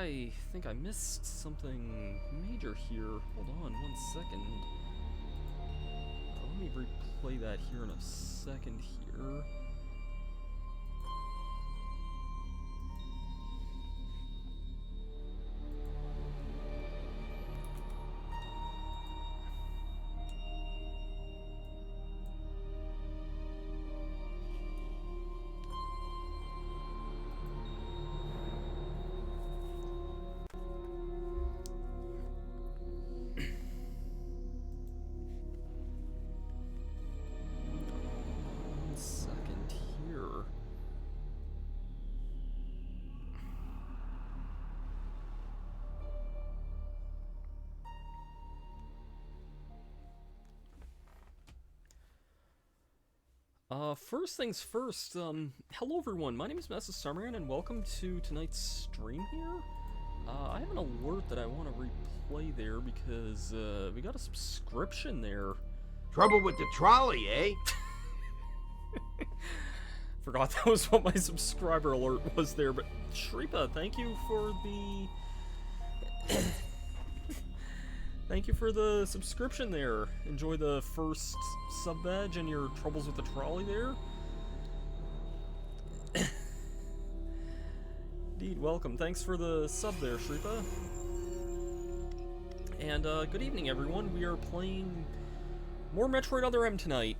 I think I missed something major here. Hold on 1 second. Let me replay that here in a second here. First things first, hello everyone, my name is Mrs. Summerman, and welcome to tonight's stream here. I have an alert that I want to replay there because, we got a subscription there. Trouble with the trolley, eh? Forgot that was what my subscriber alert was there, but Shripa, thank you for the... Thank you for the subscription there. Enjoy the first sub badge and your troubles with the trolley there. Indeed, welcome. Thanks for the sub there, Shripa. And good evening, everyone. We are playing more Metroid Other M tonight.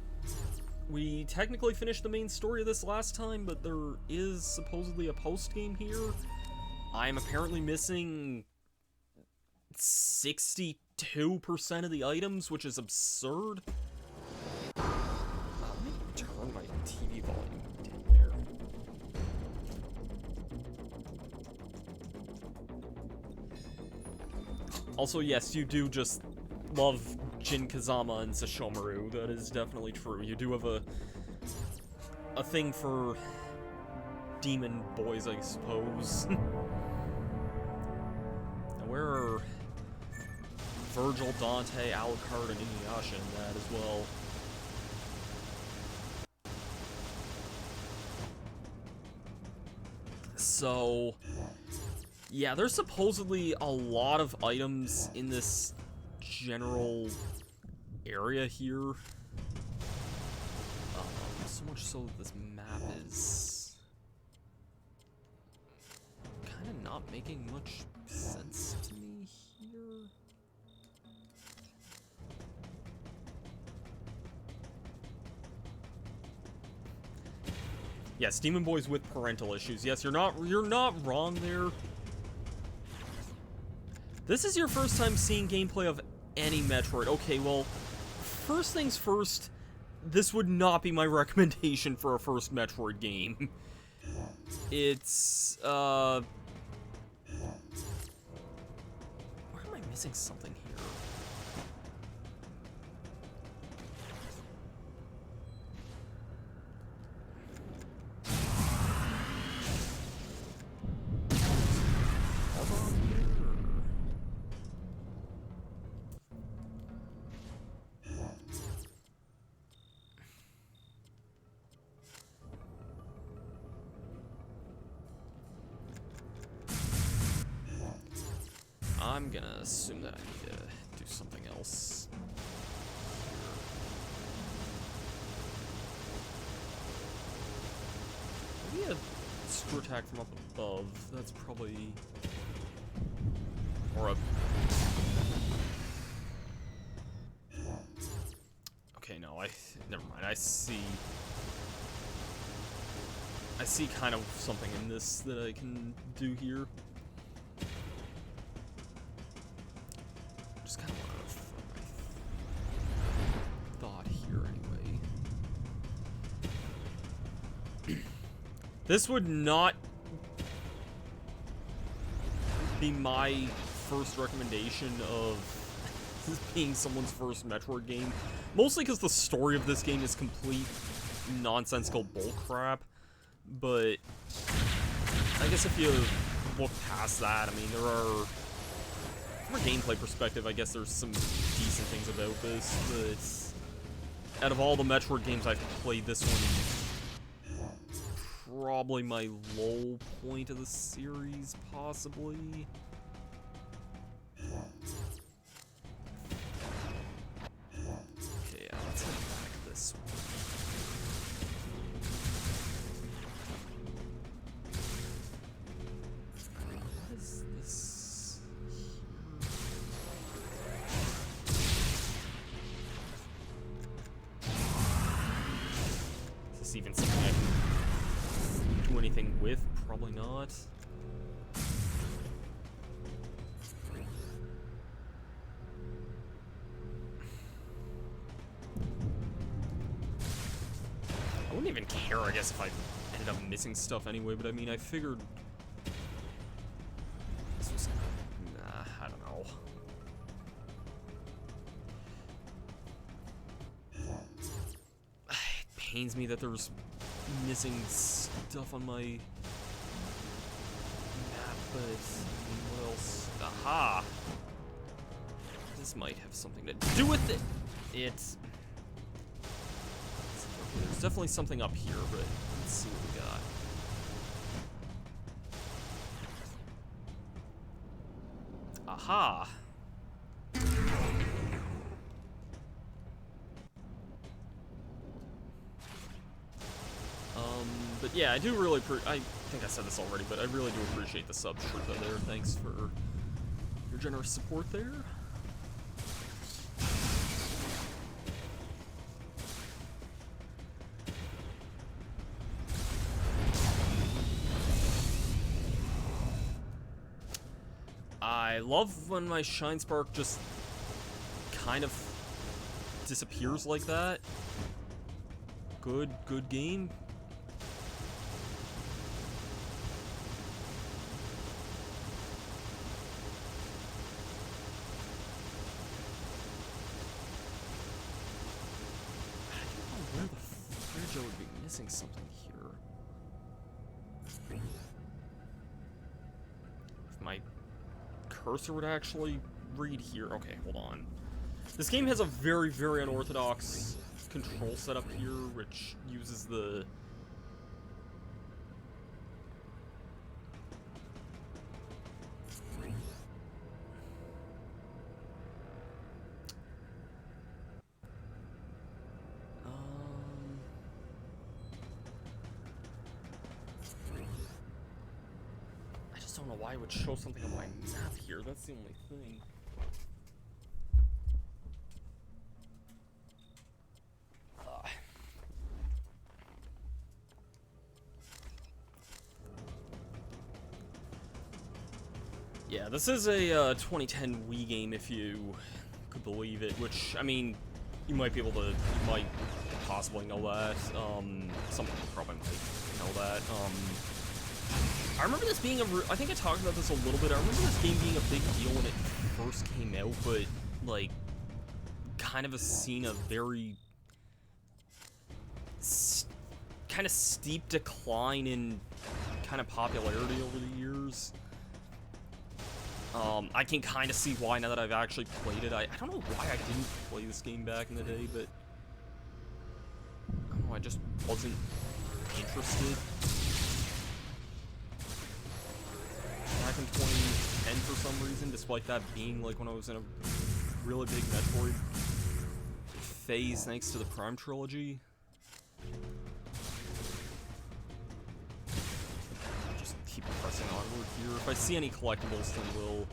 We technically finished the main story of this last time, but there is supposedly a post-game here. I'm apparently missing 62% of the items, which is absurd. Let me turn my TV volume down there. Also, yes, you do just love Jin Kazama and Sashomaru. That is definitely true. You do have a thing for demon boys, I suppose. Now, where are Virgil, Dante, Alucard, and Inuyasha in that as well? So, yeah, there's supposedly a lot of items in this general area here. So much so that this map is kind of not making much sense to me here. Yes, Demon Boys with parental issues. Yes, you're not wrong there. This is your first time seeing gameplay of any Metroid. Okay, well, first things first, this would not be my recommendation for a first Metroid game. It's, where am I missing something here? I'm gonna assume that I need to do something else. Maybe a screw attack from up above. That's probably... Or a... Okay, no, never mind. I see kind of something in this that I can do here. Just kind of want to throw my thought here anyway. This would not be my first recommendation of this being someone's first Metroid game. Mostly because the story of this game is complete nonsensical bullcrap. But I guess if you look past that, I mean, there are... From a gameplay perspective, I guess there's some decent things about this, but out of all the Metroid games I've played, this one probably my low point of the series, possibly. Okay, yeah, let's head back this way. What is this? Is this even something I can do anything with? Probably not. I wouldn't even care, I guess, if I ended up missing stuff anyway, but I mean, I figured this was gonna... Nah, I don't know. It pains me that there's missing stuff on my map, but I mean, what else? Aha! This might have something to do with it. It's... There's definitely something up here, but let's see what we got. Aha! But yeah, I do really I think I said this already, but I really do appreciate the sub Sherpa there. Thanks for your generous support there. I love when my Shine Spark just kind of disappears like that. Good game. I don't know where the fridge I would be missing something here. If my cursor would actually read here. Okay, hold on. This game has a very, very unorthodox control setup here, which uses the... I just don't know why it would show something on my map here. That's the only thing. Yeah, this is a 2010 Wii game, if you could believe it, which, I mean, you might be able to, you might possibly know that. Some people probably might know that. I remember this being I think I talked about this a little bit. I remember this game being a big deal when it first came out, but, like, kind of seen a very kind of steep decline in kind of popularity over the years. I can kind of see why now that I've actually played it. I don't know why I didn't play this game back in the day, but I don't know, I just wasn't interested. Back in 2010 for some reason, despite that being like when I was in a really big Metroid phase thanks to the Prime trilogy. Keep pressing onward here. If I see any collectibles, then we'll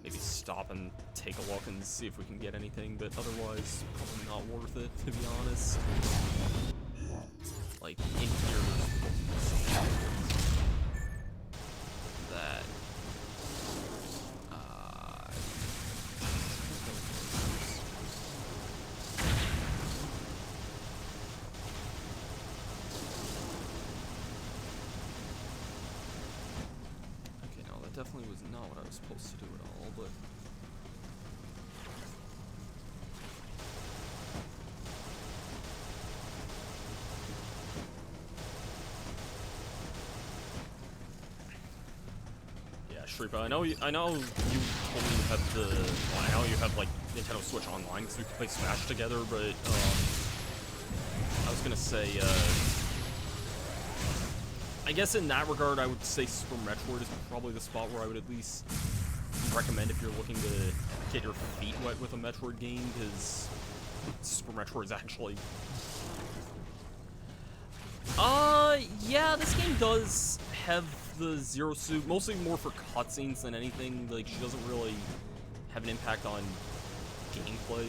maybe stop and take a look and see if we can get anything, but otherwise, probably not worth it, to be honest. Like, in here, there's that... definitely was not what I was supposed to do at all, but... Yeah, Shripa, I know you told me you have the... Well, I know you have, like, Nintendo Switch Online, because we can play Smash together, but, I was gonna say, I guess in that regard, I would say Super Metroid is probably the spot where I would at least recommend if you're looking to get your feet wet with a Metroid game, because Super Metroid is actually... yeah, this game does have the Zero Suit, mostly more for cutscenes than anything. Like, she doesn't really have an impact on gameplay.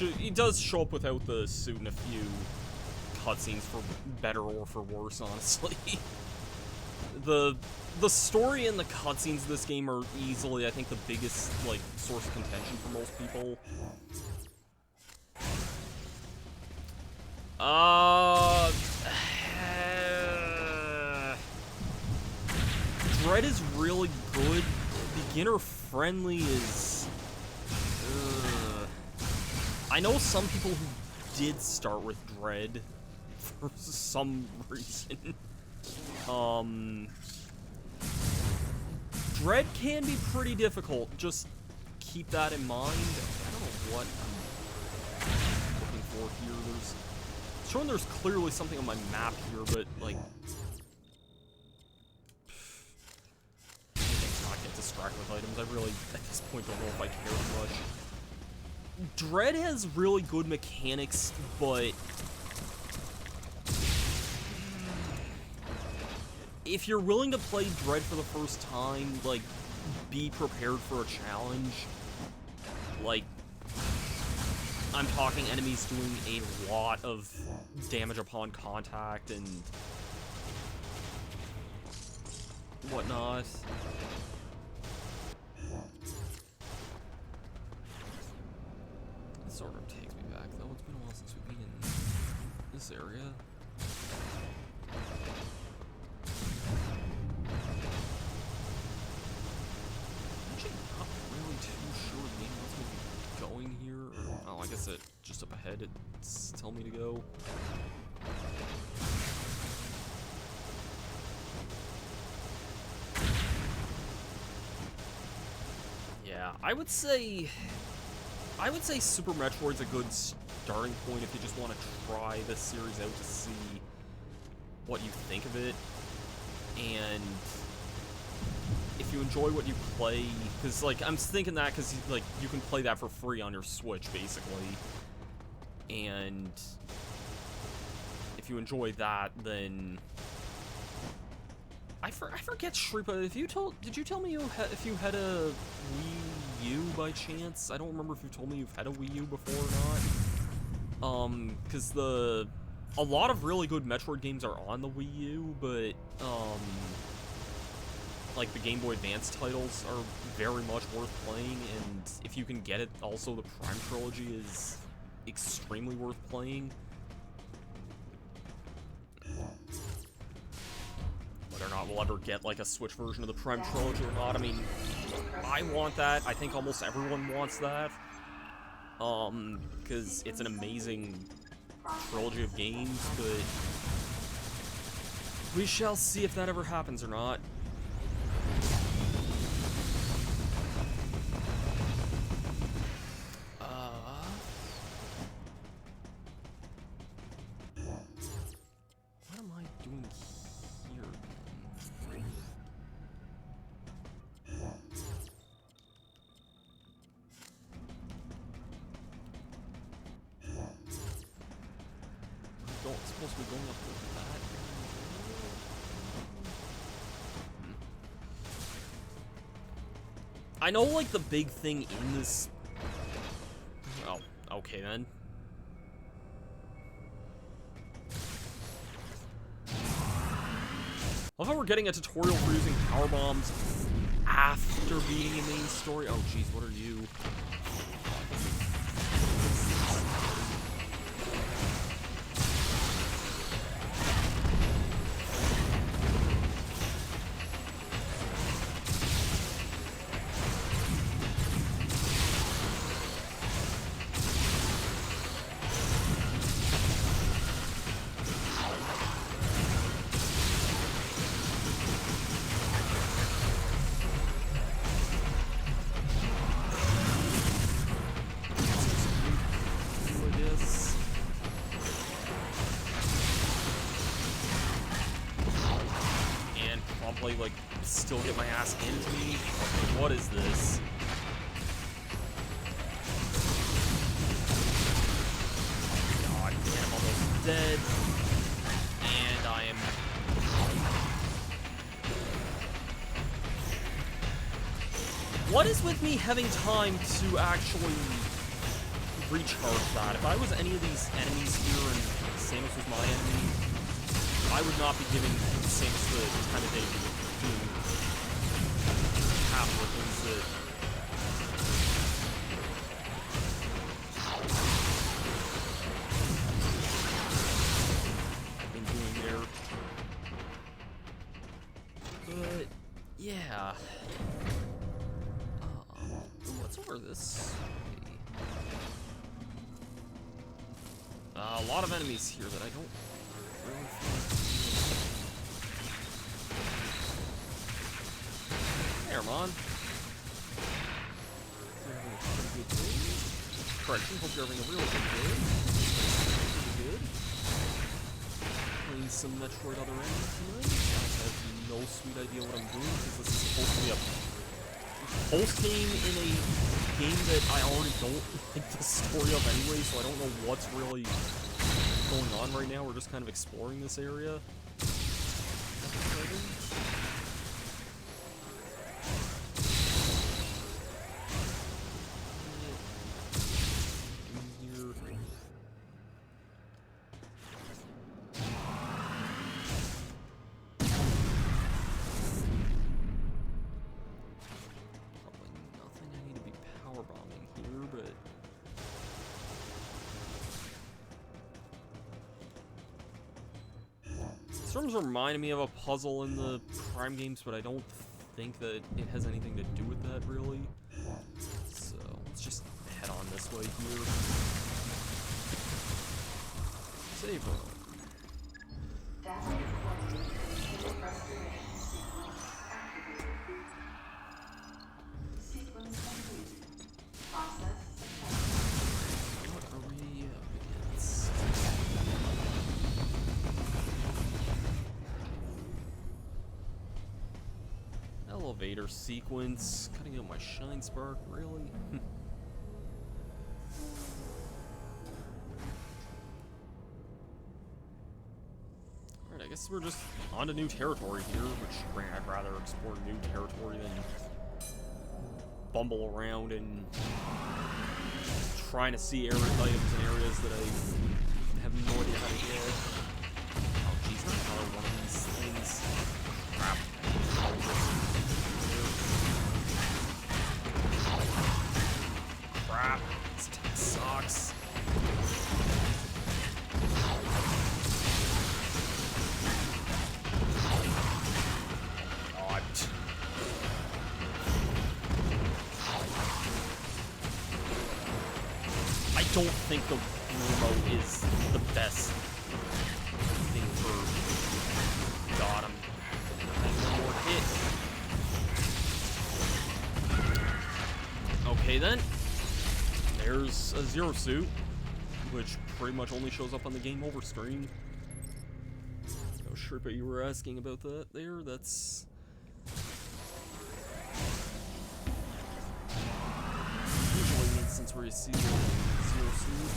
It does show up without the suit in a few cutscenes, for better or for worse, honestly. The story and the cutscenes of this game are easily, I think, the biggest, like, source of contention for most people. Dread is really good. Beginner friendly is... I know some people who did start with Dread for some reason. Dread can be pretty difficult. Just keep that in mind. I don't know what I'm looking for here. It's showing there's clearly something on my map here, but, like... Let's not get distracted with items. I really, at this point, don't know if I care much. Dread has really good mechanics, but... if you're willing to play Dread for the first time, like, be prepared for a challenge. Like, I'm talking enemies doing a lot of damage upon contact and whatnot. This sort of takes me back, though. It's been a while since we've been in this area. Going here, or, oh, I guess it just up ahead, it's telling me to go. Yeah, I would say Super Metroid's a good starting point if you just want to try this series out to see what you think of it, and if you enjoy what you play, because, like, I'm thinking that because, like, you can play that for free on your Switch, basically, and if you enjoy that, then I forget, Shripa, did you tell me if you had a Wii U by chance? I don't remember if you told me you've had a Wii U before or not, because a lot of really good Metroid games are on the Wii U, but, like, the Game Boy Advance titles are very much worth playing, and if you can get it, also the Prime Trilogy is extremely worth playing. Whether or not we'll ever get, like, a Switch version of the Prime Trilogy or not, I mean, I want that. I think almost everyone wants that. Because it's an amazing trilogy of games, but we shall see if that ever happens or not. What am I doing here? It's supposed to be going up with that. I know, like, the big thing in this... Oh, okay then. I love how we're getting a tutorial for using power bombs after beating a main story. Oh, jeez, what are you? I, like, still get my ass handed to me? Okay, what is this? God damn, I'm almost dead. And I am... What is with me having time to actually recharge that? If I was any of these enemies here and Samus was my enemy, I would not be giving Samus the time of day to do half the things that... I've been doing there. But, yeah. What's over this way? A lot of enemies here that I don't really feel. Hey, Armand. You're having a pretty good day. Correction, hope you're having a really good day. Pretty good. Playing some Metroid Other M tonight. I have no sweet idea what I'm doing because this is supposed to be a pulse game in a game that I already don't like the story of anyway, so I don't know what's really going on right now. We're just kind of exploring this area. This room's reminding me of a puzzle in the Prime games, but I don't think that it has anything to do with that, really. So, let's just head on this way here. Save room. Elevator sequence, cutting out my shine spark, really? Alright, I guess we're just on to new territory here, which I'd rather explore new territory than bumble around and trying to see items in areas that I have no idea how to get. Oh jeez, not another one of these things. Crap. Crap. This attack sucks. God. I don't think the remote is the best thing for... God, I'm one more hit. Okay then. There's a Zero Suit, which pretty much only shows up on the Game Over screen. Oh, Sherpa, you were asking about that there? That's... usually an instance where you see the Zero Suit.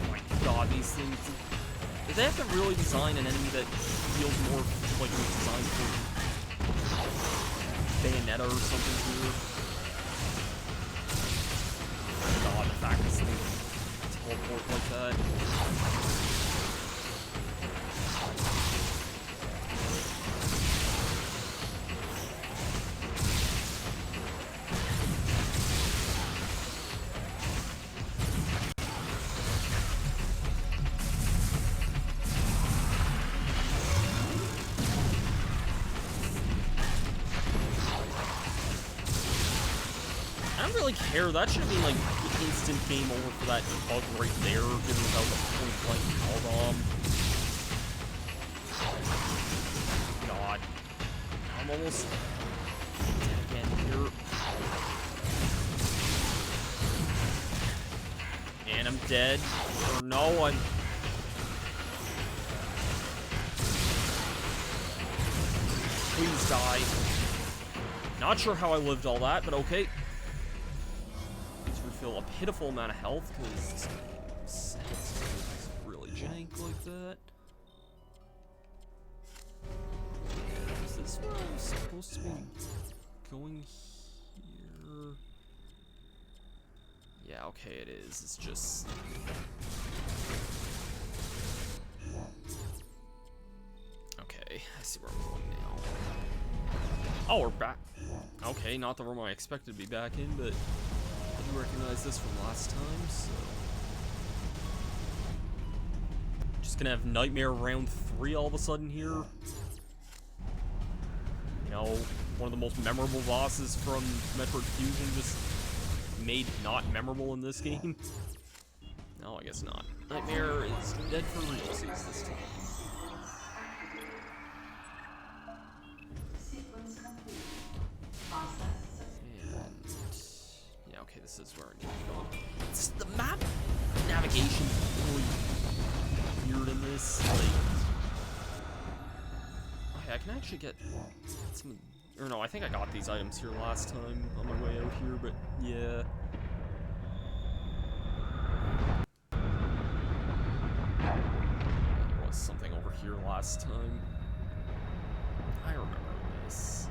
Oh my god, these things... They have to really design an enemy that feels more like it was designed for Bayonetta or something here. Oh god, the fact this thing teleport like that. Care. That should have been like instant game over for that bug right there, given without the point blank power bomb. God. I'm almost dead again here. And I'm dead. Or no, I'm... Please die. Not sure how I lived all that, but okay. Let's refill a pitiful amount of health, because this is really jank like that. Is this where I'm supposed to be going here? Yeah, okay, it is. It's just... Okay, I see where I'm going now. Oh, we're back. Okay, not the room I expected to be back in, but I do recognize this from last time, so... Just gonna have Nightmare round 3 all of a sudden here. You know, one of the most memorable bosses from Metroid Fusion just made not memorable in this game. No, I guess not. Nightmare is dead for realsies this time. Okay, this is where I need to go. It's the map navigation really weird in this. Like, okay, I can actually get some, or no, I think I got these items here last time on my way out here, but yeah. There was something over here last time. I remember this.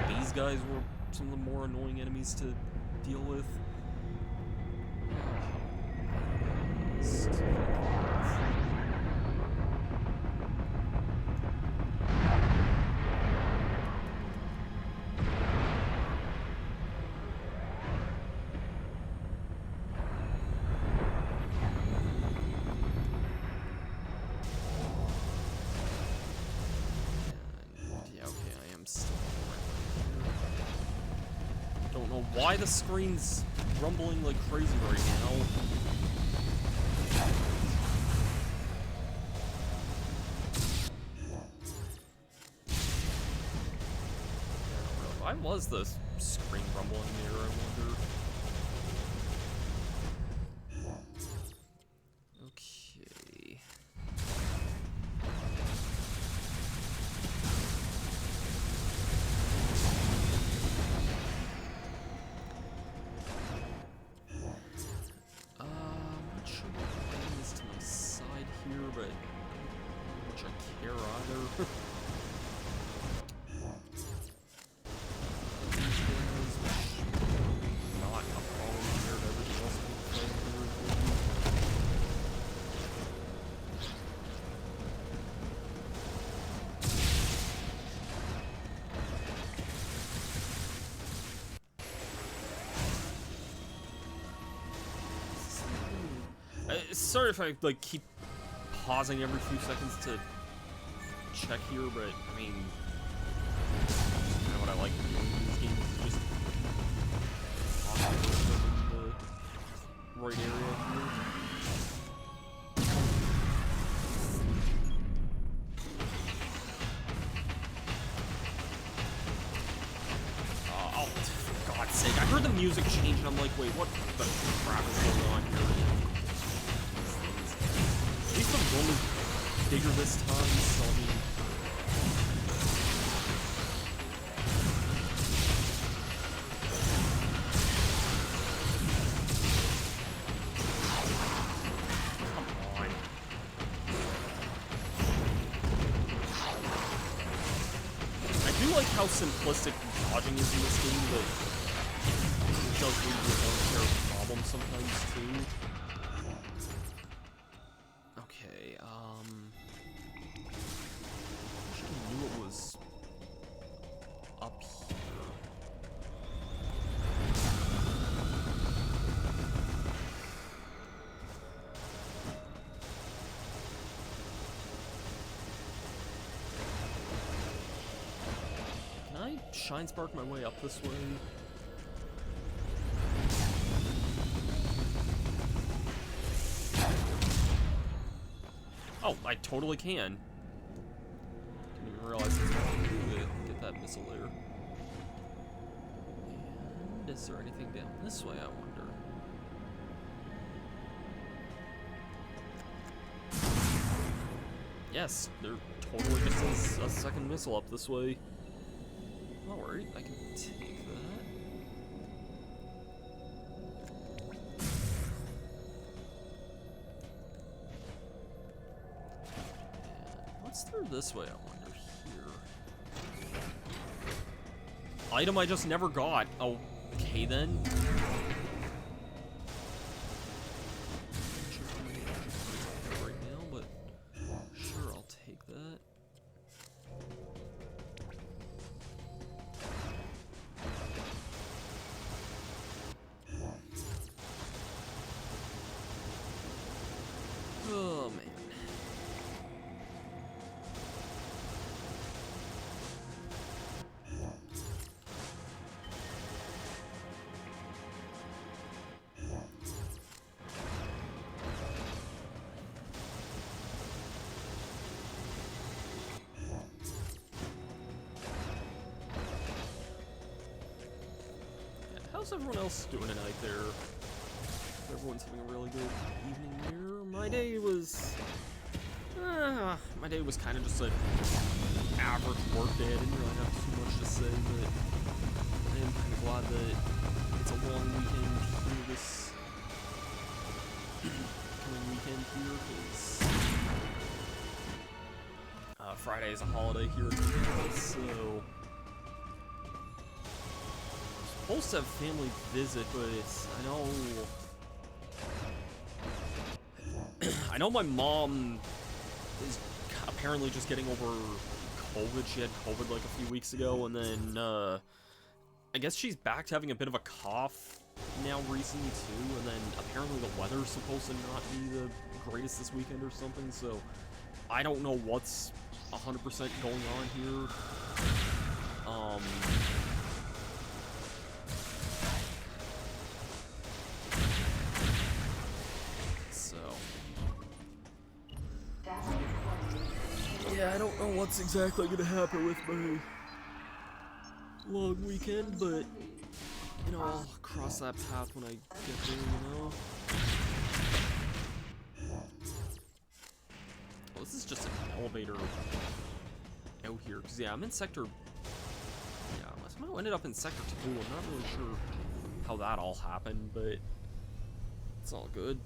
These guys were some of the more annoying enemies to deal with. Why the screen's rumbling like crazy right now? Why was the screen rumbling there, I wonder? Okay. But which I care either. Not a problem compared to everything else I'm playing here. Sorry if I like keep pausing every few seconds to check here, but I mean, you know what I like doing in these games is just pausing in the right area here. Oh, for God's sake, I heard the music change and I'm like, wait, what the crap is going on here? At least the room is bigger this time, so I mean... Come on. I do like how simplistic dodging is in this game, but it does lead to its own share of problems sometimes, too. Shine spark my way up this way. Oh, I totally can. Didn't even realize that's what I can do to get that missile there. And is there anything down this way, I wonder? Yes, there totally just is a second missile up this way. Alright, I can take that. And what's through this way, I wonder, here? Item I just never got. Oh, okay then. Right now, but sure, I'll take that. Oh, man. Yeah, how's everyone else doing tonight there? Everyone's having a really good evening here. My day was kind of just an average work day. I didn't really have too much to say, but I am kind of glad that it's a long weekend here this coming weekend here, because Friday is a holiday here in Canada, so I'm supposed to have family visit, but I know my mom is apparently just getting over COVID. She had COVID like a few weeks ago, and then I guess she's back to having a bit of a cough now recently too, and then apparently the weather's supposed to not be the greatest this weekend or something, so I don't know what's 100% going on here. Yeah, I don't know what's exactly gonna happen with my long weekend, but, you know, I'll cross that path when I get there, you know? Oh, this is just an elevator out here, because, yeah, I'm in Sector... Yeah, I somehow ended up in Sector 2, I'm not really sure how that all happened, but it's all good.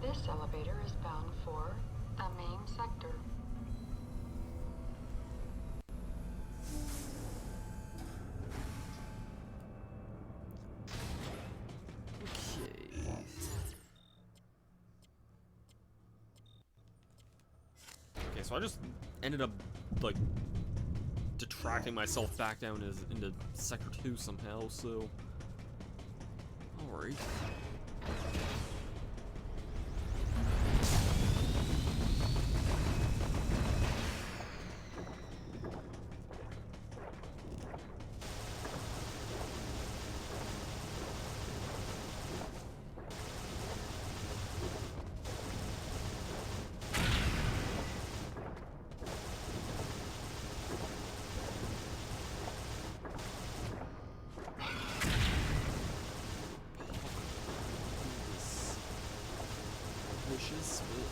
This elevator is bound for the main sector. Okay, so I just ended up, like, detracting myself back down into Sector 2 somehow, so... Alright. Vicious, but...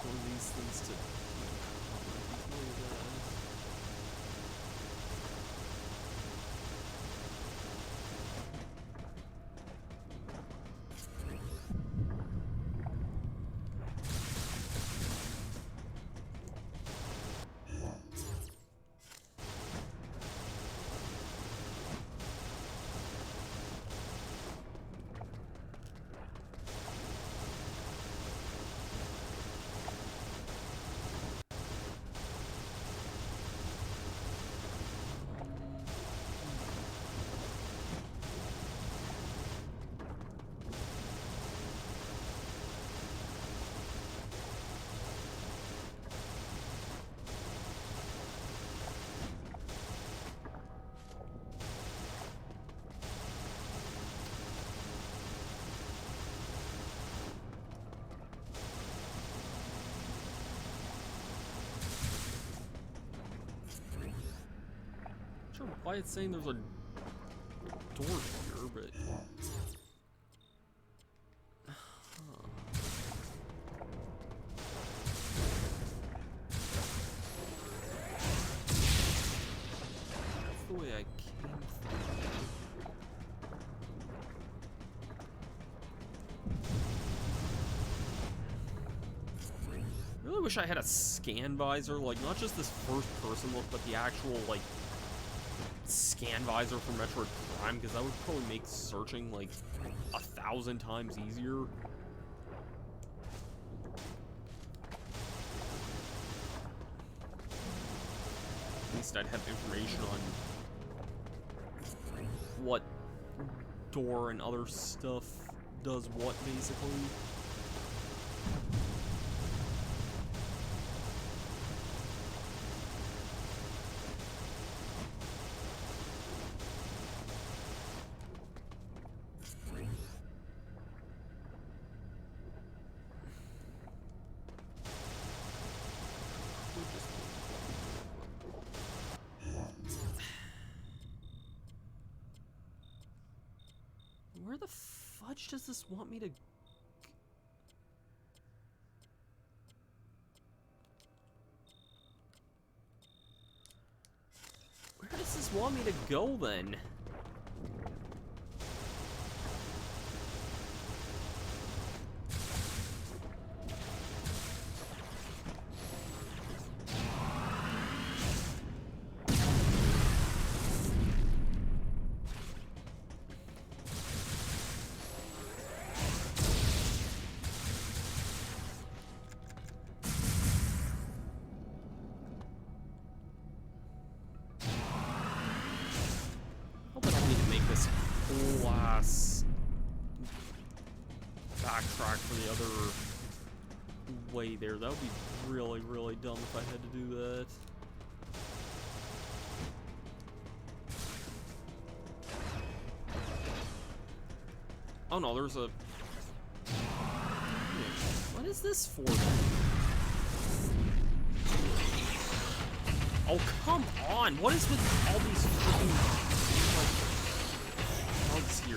One of these things to why it's saying there's a door here, but... That's the way I came through. I really wish I had a scan visor, like, not just this first-person look, but the actual, like, scan visor for Metroid Prime, because that would probably make searching, like, 1,000 times easier. At least I'd have information on what door and other stuff does what, basically. Where the fudge does this want me to... Where does this want me to go, then? Whole ass backtrack for the other way there. That would be really, really dumb if I had to do that. Oh no, there's a... What is this for then? Oh, come on! What is with all these freaking... bugs here?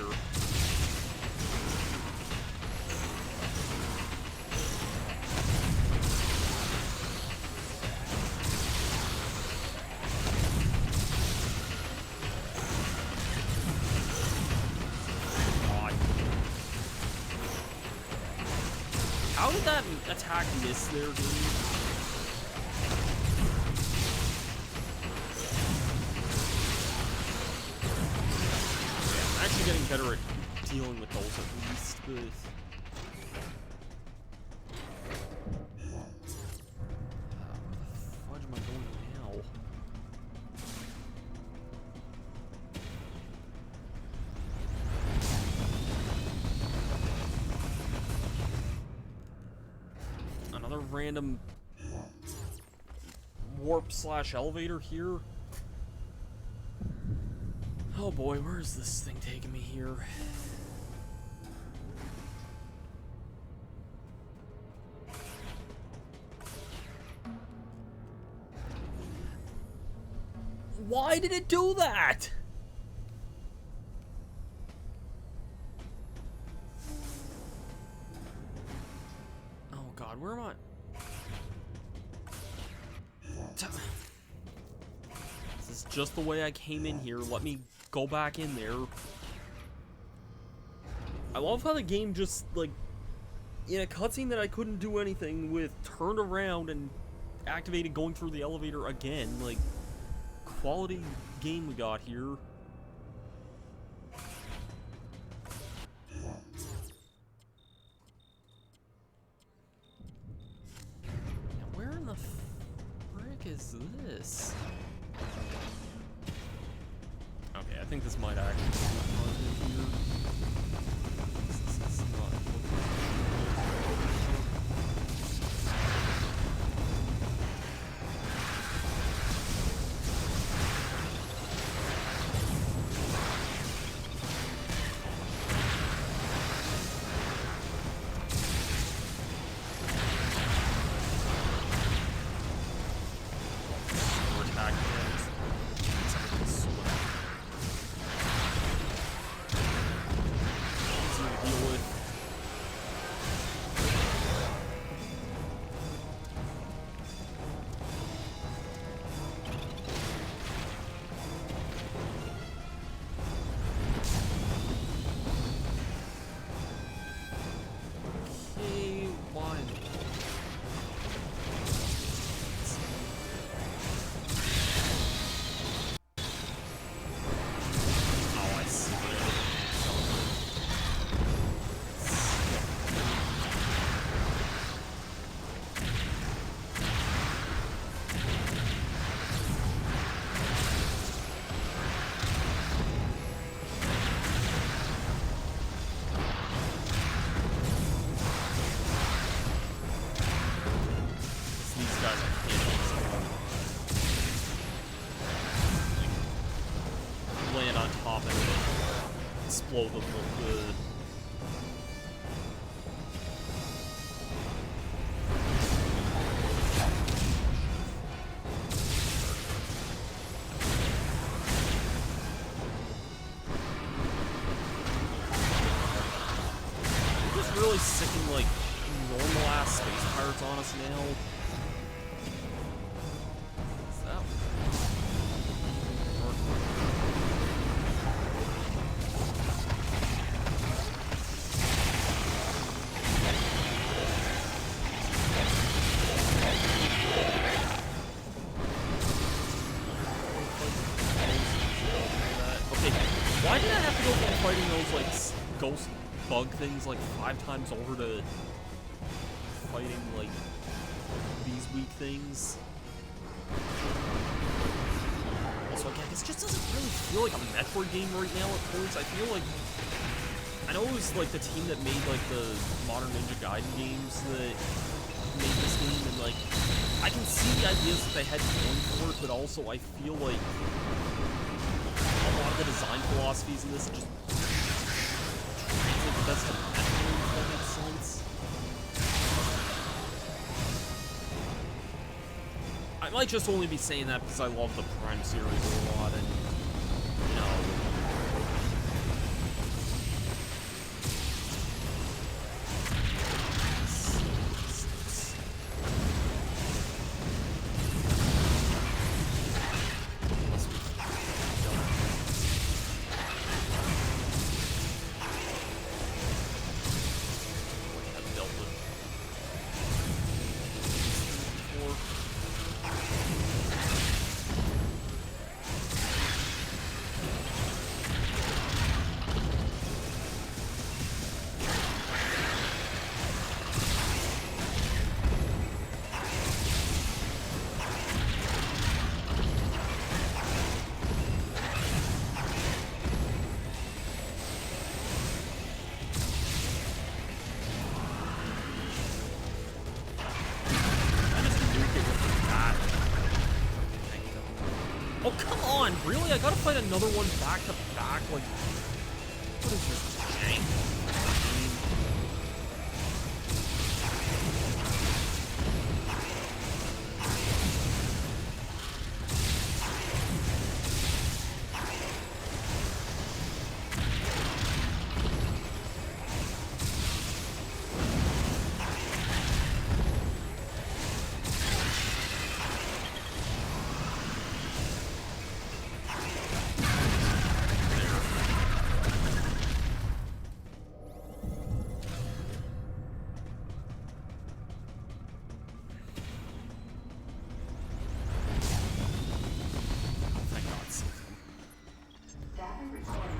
God. How did that attack miss there, dude? Getting better at dealing with those at least, but... Where the fudge am I going now? Another random warp/elevator here? Oh boy, where is this thing taking me here? Why did it do that? Oh god, where am I? This is just the way I came in here. Let me go back in there. I love how the game just, like, in a cutscene that I couldn't do anything with, turned around and activated going through the elevator again. Like, quality game we got here. Now, where in the frick is this? Okay, I think this might actually be fun here. This is not both of them look good. They're just really sicking, like, normal-ass space pirates on us now. What's that? Okay, why did I have to go from fighting those, like, ghost bug things, like, 5 times over to fighting, like, these weak things? Also, again, this just doesn't really feel like a Metroid game right now at points. I feel like... I know it was, like, the team that made, like, the Modern Ninja Gaiden games that made this game, and, like, I can see the ideas that they had going for it, but also I feel like a lot of the design philosophies in this just translate the best to Metroid, if that makes sense. I might just only be saying that because I love the Prime series a lot, and, you know... Oh, come on! Really? I gotta fight another one back to back? Like, what is this, jank?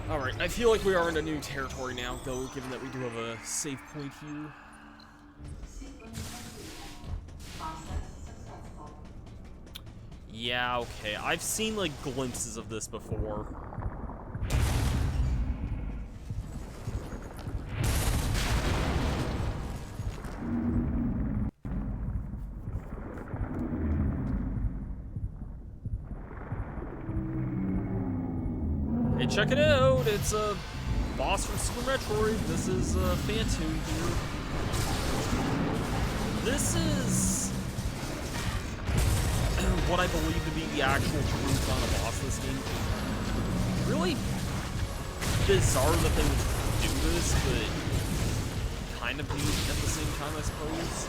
Alright, I feel like we are in a new territory now, though, given that we do have a save point here. Yeah, okay. I've seen, like, glimpses of this before. Hey, check it out! It's a boss from Super Metroid. This is Phantom here. This is what I believe to be the actual true final boss of this game. Really bizarre that they would do this, but kind of neat at the same time, I suppose.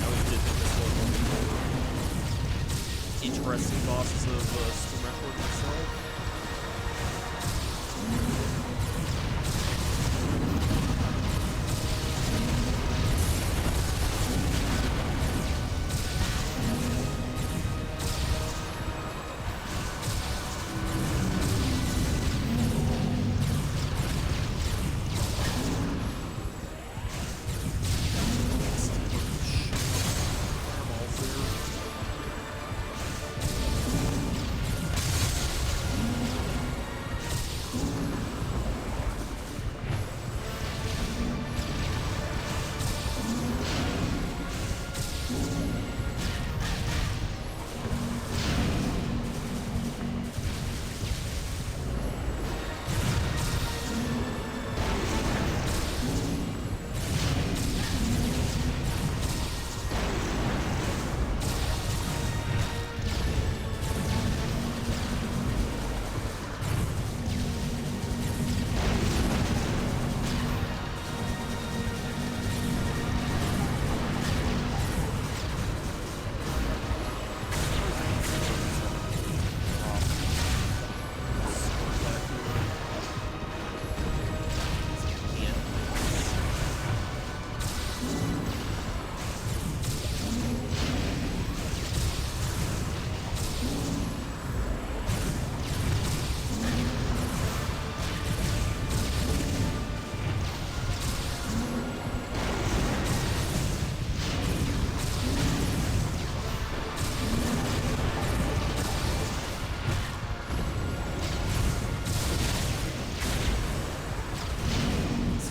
I always did think this was one of the more interesting bosses of Super Metroid myself.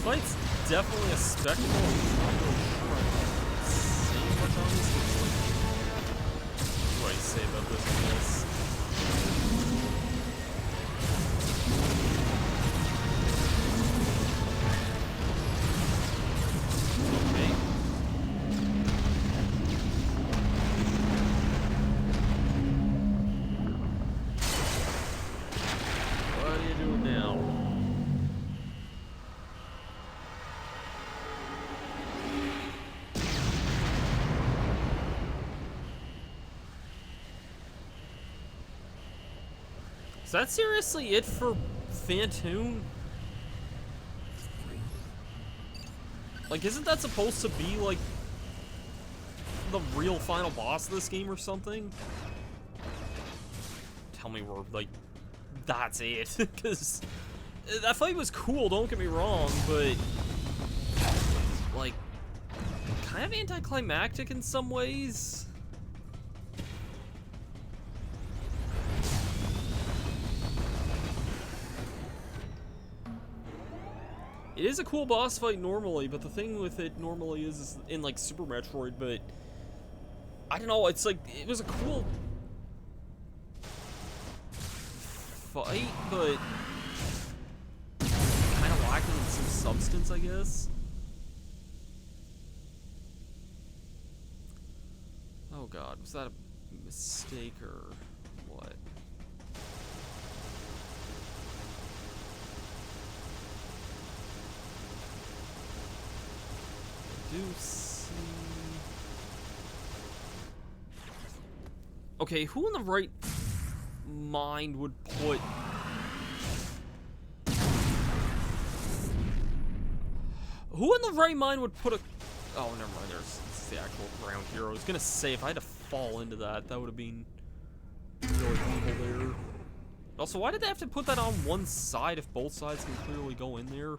fight's definitely a spectacle. I'm not really sure I'm saying much on this. What do I say about this, I guess? Okay. What are you doing now? Is that seriously it for Phantoon? Like, isn't that supposed to be, like, the real final boss of this game or something? Tell me we're, like, that's it. Because that fight was cool, don't get me wrong, but, like, kind of anticlimactic in some ways. It is a cool boss fight normally, but the thing with it normally is in, like, Super Metroid, but I don't know, it's like, it was a cool fight, but kind of lacking in some substance, I guess. Oh god, was that a mistake or what? Do see. Okay, who in the right mind would put a oh, never mind, there's the actual ground hero. I was gonna say if I had to fall into that, that would have been really evil there. Also, why did they have to put that on one side if both sides can clearly go in there?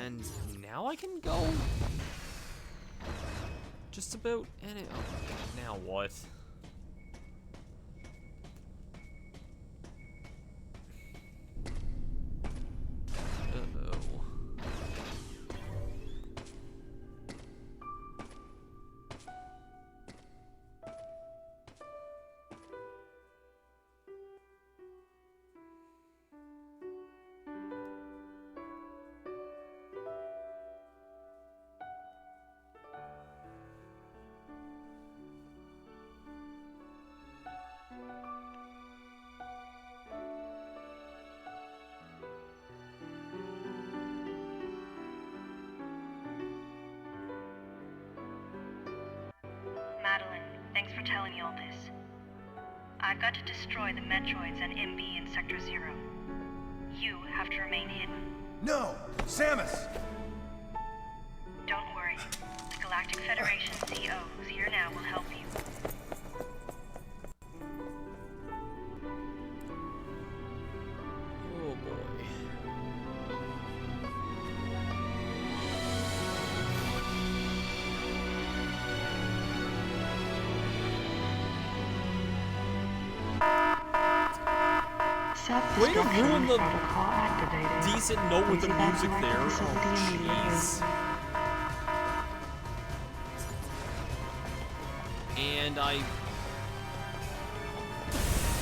And now I can go just about any. Oh, now what? Uh-oh. Madeline, thanks for telling me all this. I've got to destroy the Metroids and MB in Sector 0. You have to remain hidden. No! Samus! Don't worry. The Galactic Federation CO who's here now will help you. Oh boy. Way to ruin the decent note with the music there. Oh, jeez. And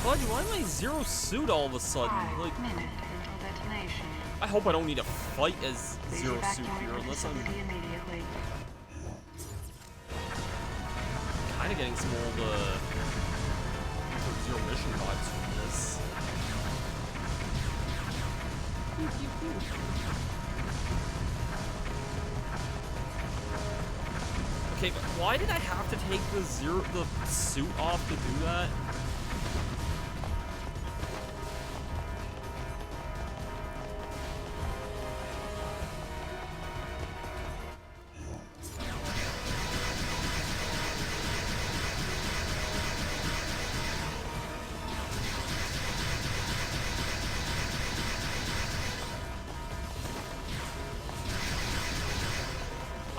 Fudge, why am I zero suit all of a sudden? Like, I hope I don't need to fight as zero suit here unless I'm kind of getting some old Zero Mission vibes from this. Okay, but why did I have to take the suit off to do that?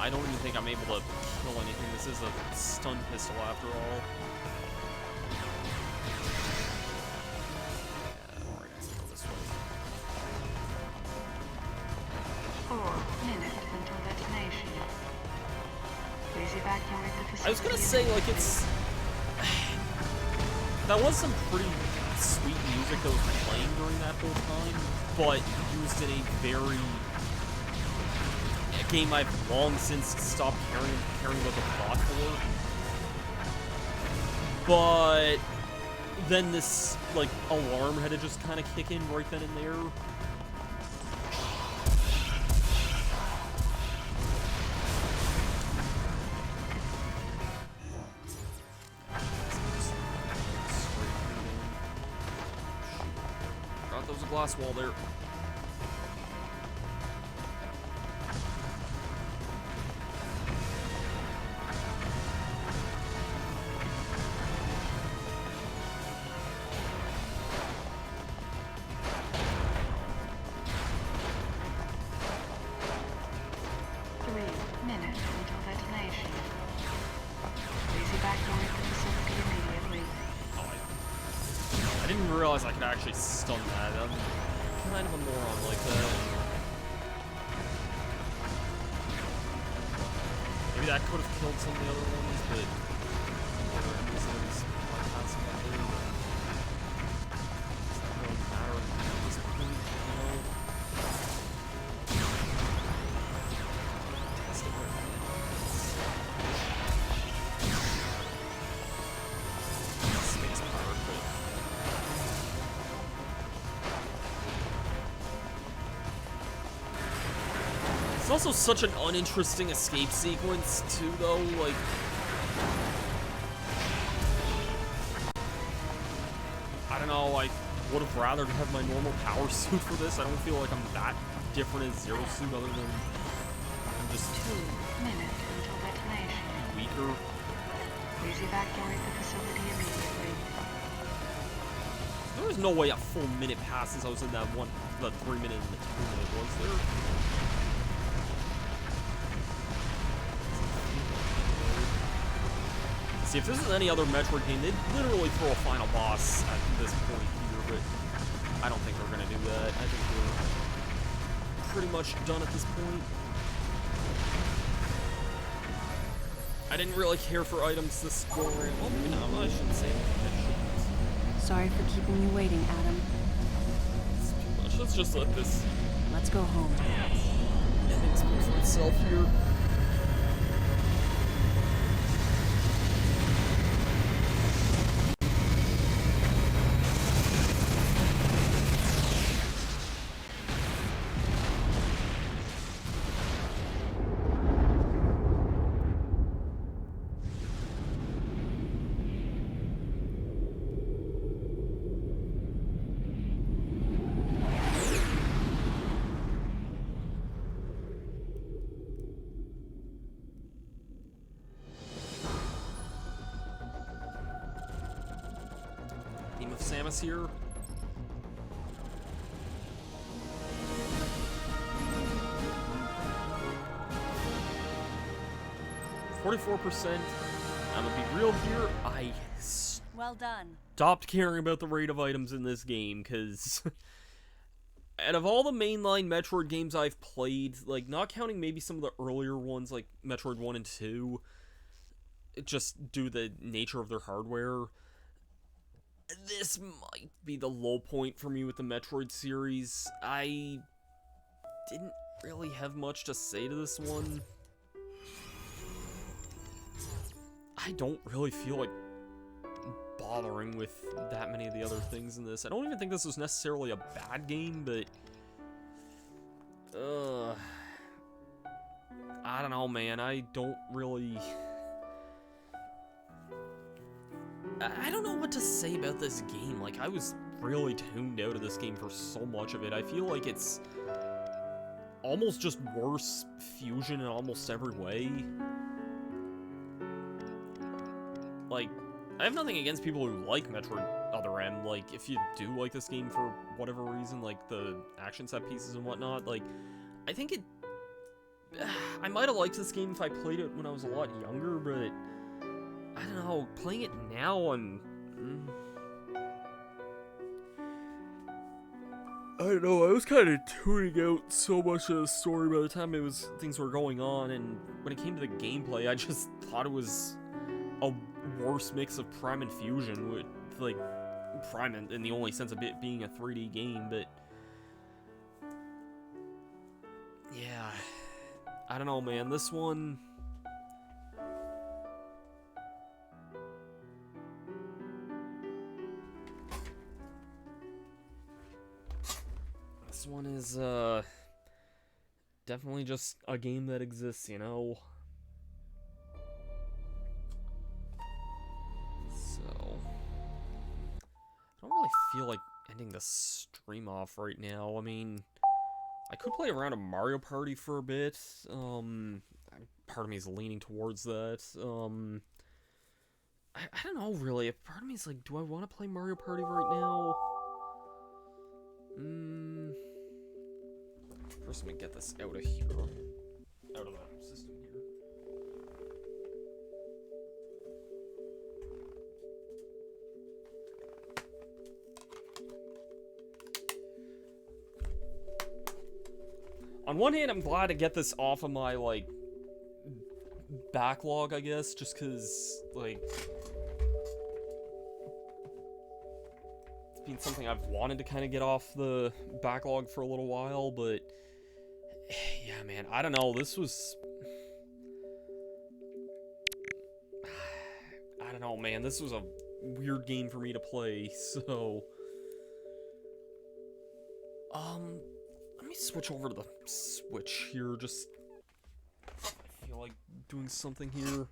I don't even think I'm able to kill anything. This is a stun pistol after all. Yeah, alright, let's go this way. 4 minutes until detonation. Please evacuate the facility. I was gonna say, like, it's... That was some pretty sweet music that was playing during that whole time, but used in a very... A game I've long since stopped caring about the plot for. But... Then this, like, alarm had to just kind of kick in right then and there. There was a glass wall there. I could actually stun that. I'm kind of a moron like that. Maybe that could have killed some of the other ones, but whatever reasons are passing up there. Does that really matter at this point, you know? Let's get rid of that. Space power, but it's also such an uninteresting escape sequence, too, though, like... I don't know, I would have rather have my normal power suit for this. I don't feel like I'm that different as Zero Suit, other than I'm just... 2 minutes until detonation. Weaker. Please evacuate the facility immediately. There was no way a full minute passed since I was in that one, the 3 minute and the 2 minute, was there? See, if this is any other Metroid game, they'd literally throw a final boss at this point here, but I don't think they're gonna do that. I think we're pretty much done at this point. I didn't really care for items this go around. Well, maybe not. I shouldn't say that. Sorry for keeping you waiting, Adam. It's too much. Let's just let this Let's go home. ending speak for itself here. Samus here. %. I'm gonna be real here. I Well done. stopped caring about the rate of items in this game, because out of all the mainline Metroid games I've played, like, not counting maybe some of the earlier ones, like Metroid 1 and 2, just due to the nature of their hardware, this might be the low point for me with the Metroid series. I didn't really have much to say to this one. I don't really feel like bothering with that many of the other things in this. I don't even think this was necessarily a bad game, but... I don't know, man. I don't really... I don't know what to say about this game. Like, I was really tuned out of this game for so much of it. I feel like it's almost just worse fusion in almost every way. Like, I have nothing against people who like Metroid Other M. Like, if you do like this game for whatever reason, like the action set pieces and whatnot, like, I think it... I might have liked this game if I played it when I was a lot younger, but I don't know, playing it now, I don't know, I was kind of tuning out so much of the story by the time things were going on, and when it came to the gameplay, I just thought it was a worse mix of Prime and Fusion, with, like, Prime in the only sense of it being a 3D game, but yeah, I don't know, man, this one... This one is, definitely just a game that exists, you know? So... I don't really feel like ending the stream off right now. I mean, I could play around a Mario Party for a bit. Part of me is leaning towards that. I don't know, really. Part of me is like, do I want to play Mario Party right now? First, let me get this out of here. Out of the system here. On one hand, I'm glad to get this off of my, like, backlog, I guess, just because, like, it's been something I've wanted to kind of get off the backlog for a little while, but yeah, man, I don't know, this was... I don't know, man, this was a weird game for me to play, so... Let me switch over to the Switch here, just... I feel like doing something here.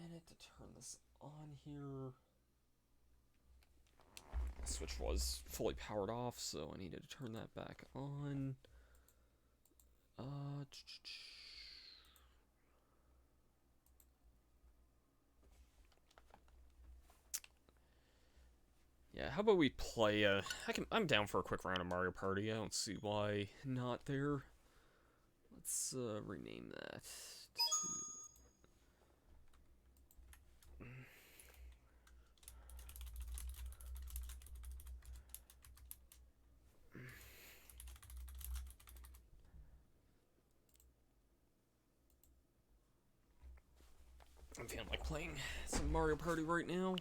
Minute to turn this on here. The Switch was fully powered off, so I needed to turn that back on. Yeah, how about we play, I'm down for a quick round of Mario Party. I don't see why not there. Let's, rename that to... I'm feeling like playing some Mario Party right now.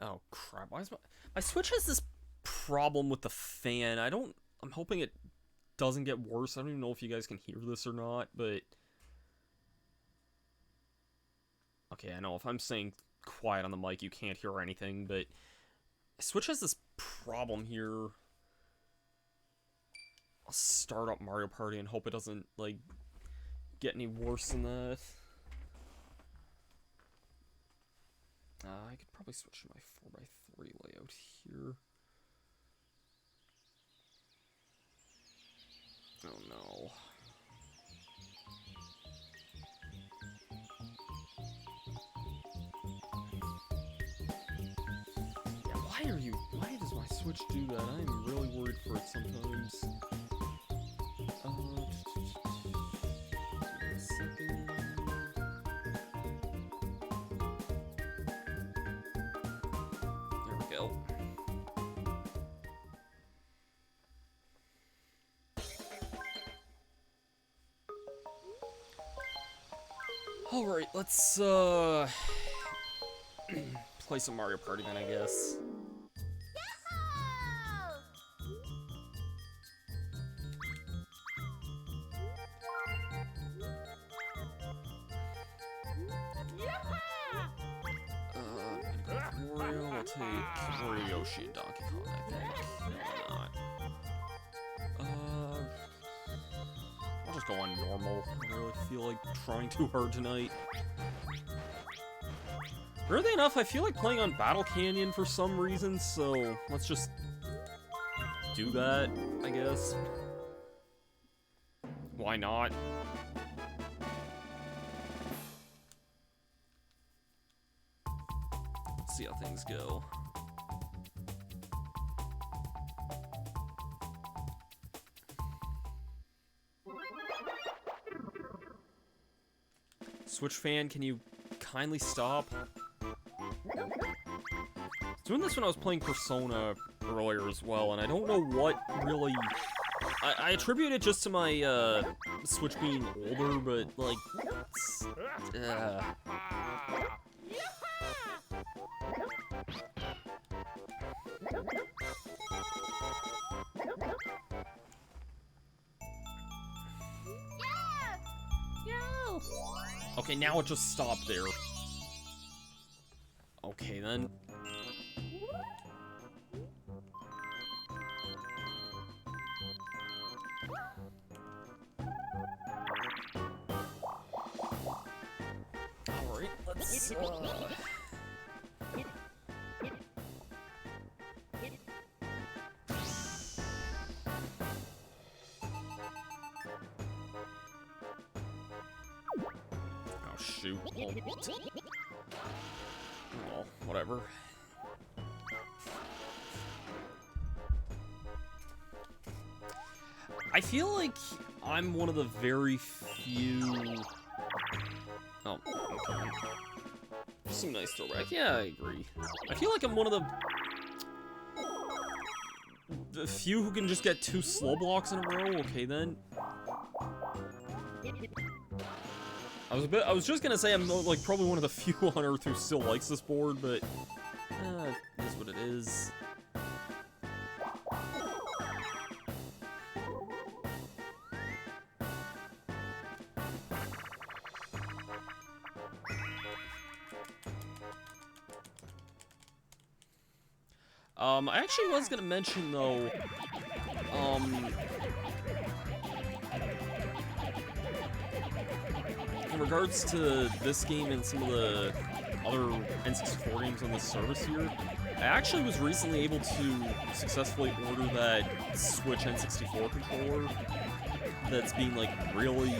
Oh crap, why is my Switch has this problem with the fan. I'm hoping it doesn't get worse. I don't even know if you guys can hear this or not, but okay, I know if I'm saying quiet on the mic you can't hear anything, but Switch has this problem here. I'll start up Mario Party and hope it doesn't, like, get any worse than that. I could probably switch to my 4x3 layout here. Oh no. Yeah, why does my Switch do that? I'm really worried for it sometimes. Give me a second. There we go. Alright, let's, play some Mario Party then, I guess. Wario, I'll take Wario, Yoshi, and Donkey Kong, I think. Why not? I'll just go on normal. I don't really feel like trying too hard tonight. Weirdly enough, I feel like playing on Battle Canyon for some reason, so let's just do that, I guess. Why not? Let's see how things go. Switch fan, can you kindly stop? I was doing this when I was playing Persona earlier as well, and I don't know what really... I attribute it just to my Switch being older, but like... Okay, now it just stopped there. Okay, then. Alright, let's, Oh, shoot. Oh, whatever. I feel like I'm one of the very few... Oh, okay. Some nice throwback. Yeah, I agree. I feel like I'm one of the few who can just get 2 slow blocks in a row. Okay, then. I was just gonna say I'm like probably one of the few on Earth who still likes this board, but it is what it is. I actually was gonna mention though, in regards to this game and some of the other N64 games on this service here, I actually was recently able to successfully order that Switch N64 controller that's being like really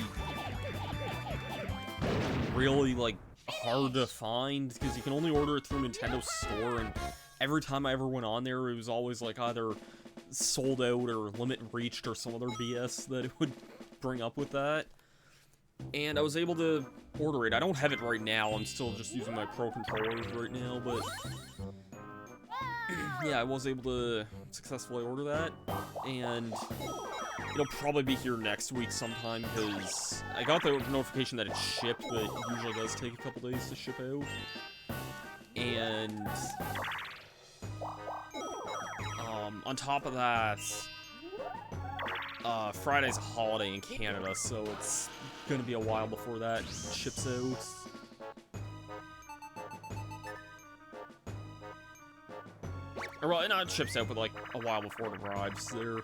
like hard to find, because you can only order it through Nintendo Store, and every time I ever went on there, it was always like either sold out or limit reached or some other BS that it would bring up with that. And I was able to order it. I don't have it right now. I'm still just using my Pro controllers right now, but yeah, I was able to successfully order that, and it'll probably be here next week sometime, because I got the notification that it's shipped, but it usually does take a couple days to ship out. And on top of that, Friday's a holiday in Canada, so it's gonna be a while before that ships out. Or, well, not ships out, but like a while before it arrives there.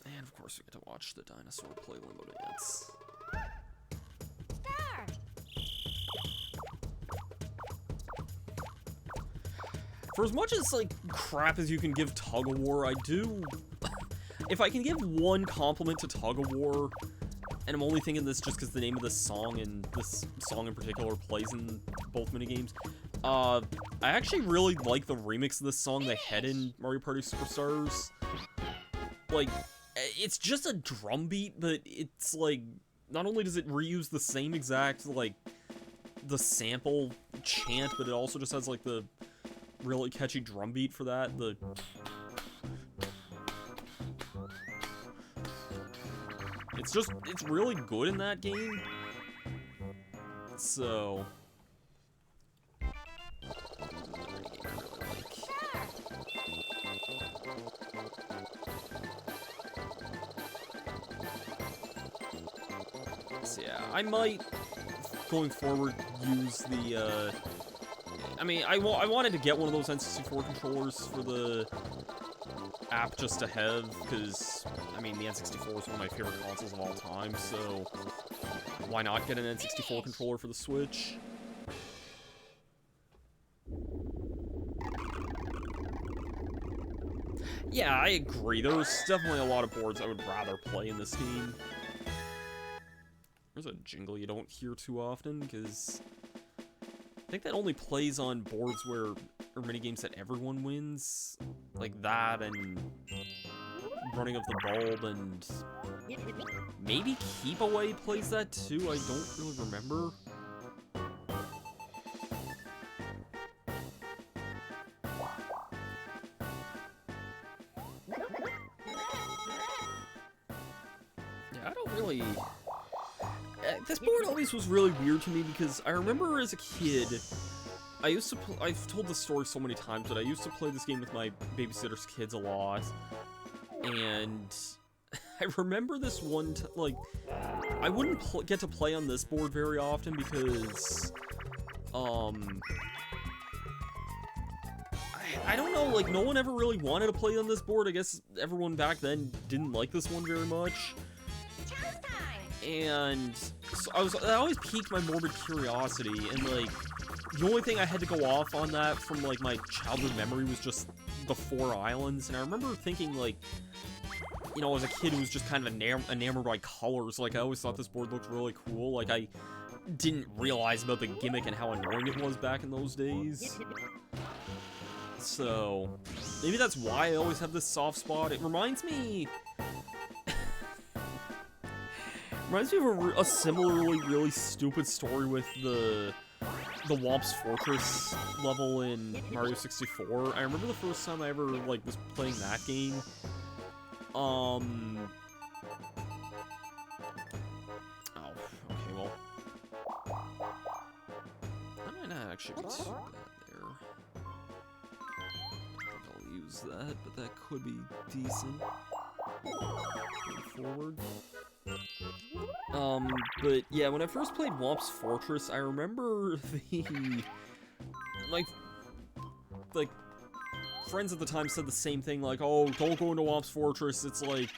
And of course, we get to watch the dinosaur play limbo dance. For as much as, like, crap as you can give Tug of War, I do... If I can give one compliment to Tug of War, and I'm only thinking this just because the name of this song, and this song in particular plays in both minigames, I actually really like the remix of this song they had in Mario Party Superstars. Like, it's just a drum beat, but it's, like, not only does it reuse the same exact, like, the sample chant, but it also just has, like, the really catchy drum beat for that. It's really good in that game. So yeah, I might going forward use the I mean, I wanted to get one of those N64 controllers for the app just to have, because, I mean, the N64 is one of my favorite consoles of all time, so why not get an N64 controller for the Switch? Yeah, I agree. There's definitely a lot of boards I would rather play in this game. There's a jingle you don't hear too often, because I think that only plays on boards or minigames that everyone wins. Like that, and Running of the Bulb, and maybe Keep Away plays that too, I don't really remember. Yeah, I don't really... This board always was really weird to me, because I remember as a kid, I used to I've told this story so many times, but I used to play this game with my babysitter's kids a lot, and I remember this one, like, I wouldn't get to play on this board very often because, I don't know, like, no one ever really wanted to play on this board. I guess everyone back then didn't like this one very much. And so I always piqued my morbid curiosity, and, like, the only thing I had to go off on that from, like, my childhood memory was just the 4 islands, and I remember thinking, like, you know, as a kid who was just kind of enamored by colors, like, I always thought this board looked really cool. Like, I didn't realize about the gimmick and how annoying it was back in those days. So, maybe that's why I always have this soft spot. It reminds me... reminds me of a similarly really stupid story with the Womp's Fortress level in Mario 64. I remember the first time I ever, like, was playing that game. Oh, okay, well. I might not actually be too bad there. I think I'll use that, but that could be decent. Going forward. But yeah, when I first played Womp's Fortress, I remember like, friends at the time said the same thing, like, oh, don't go into Womp's Fortress, it's, like,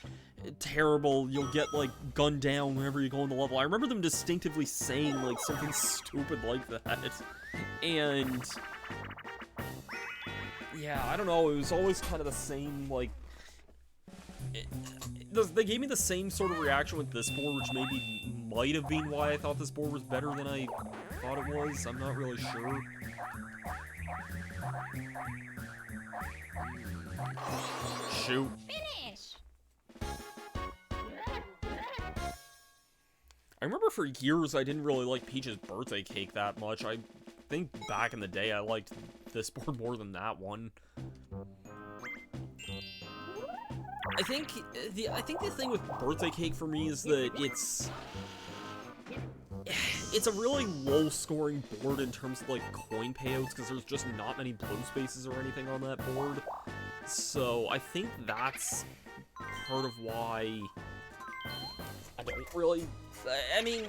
terrible, you'll get, like, gunned down whenever you go in the level. I remember them distinctively saying, like, something stupid like that, and, yeah, I don't know, it was always kind of the same, like, they gave me the same sort of reaction with this board, which maybe might have been why I thought this board was better than I thought it was. I'm not really sure. Shoot. Finish. I remember for years I didn't really like Peach's birthday cake that much. I think back in the day I liked this board more than that one. I think the thing with birthday cake for me is that it's a really low scoring board in terms of, like, coin payouts, because there's just not many blue spaces or anything on that board. So I think that's part of why I don't really, I mean,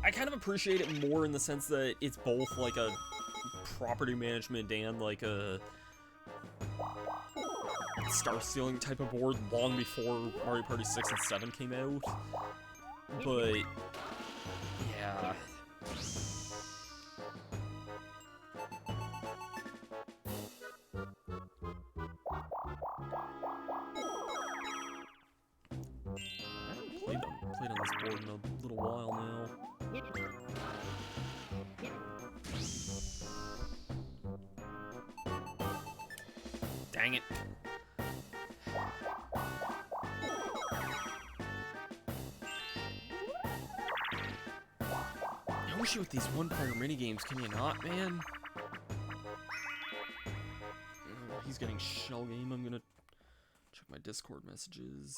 I kind of appreciate it more in the sense that it's both, like, a property management and, like, a star stealing type of board long before Mario Party 6 and 7 came out. But yeah. I haven't played on this board in a little while now. Dang it. Yoshi with these one-player minigames, can you not, man? He's getting shell game. I'm gonna check my Discord messages.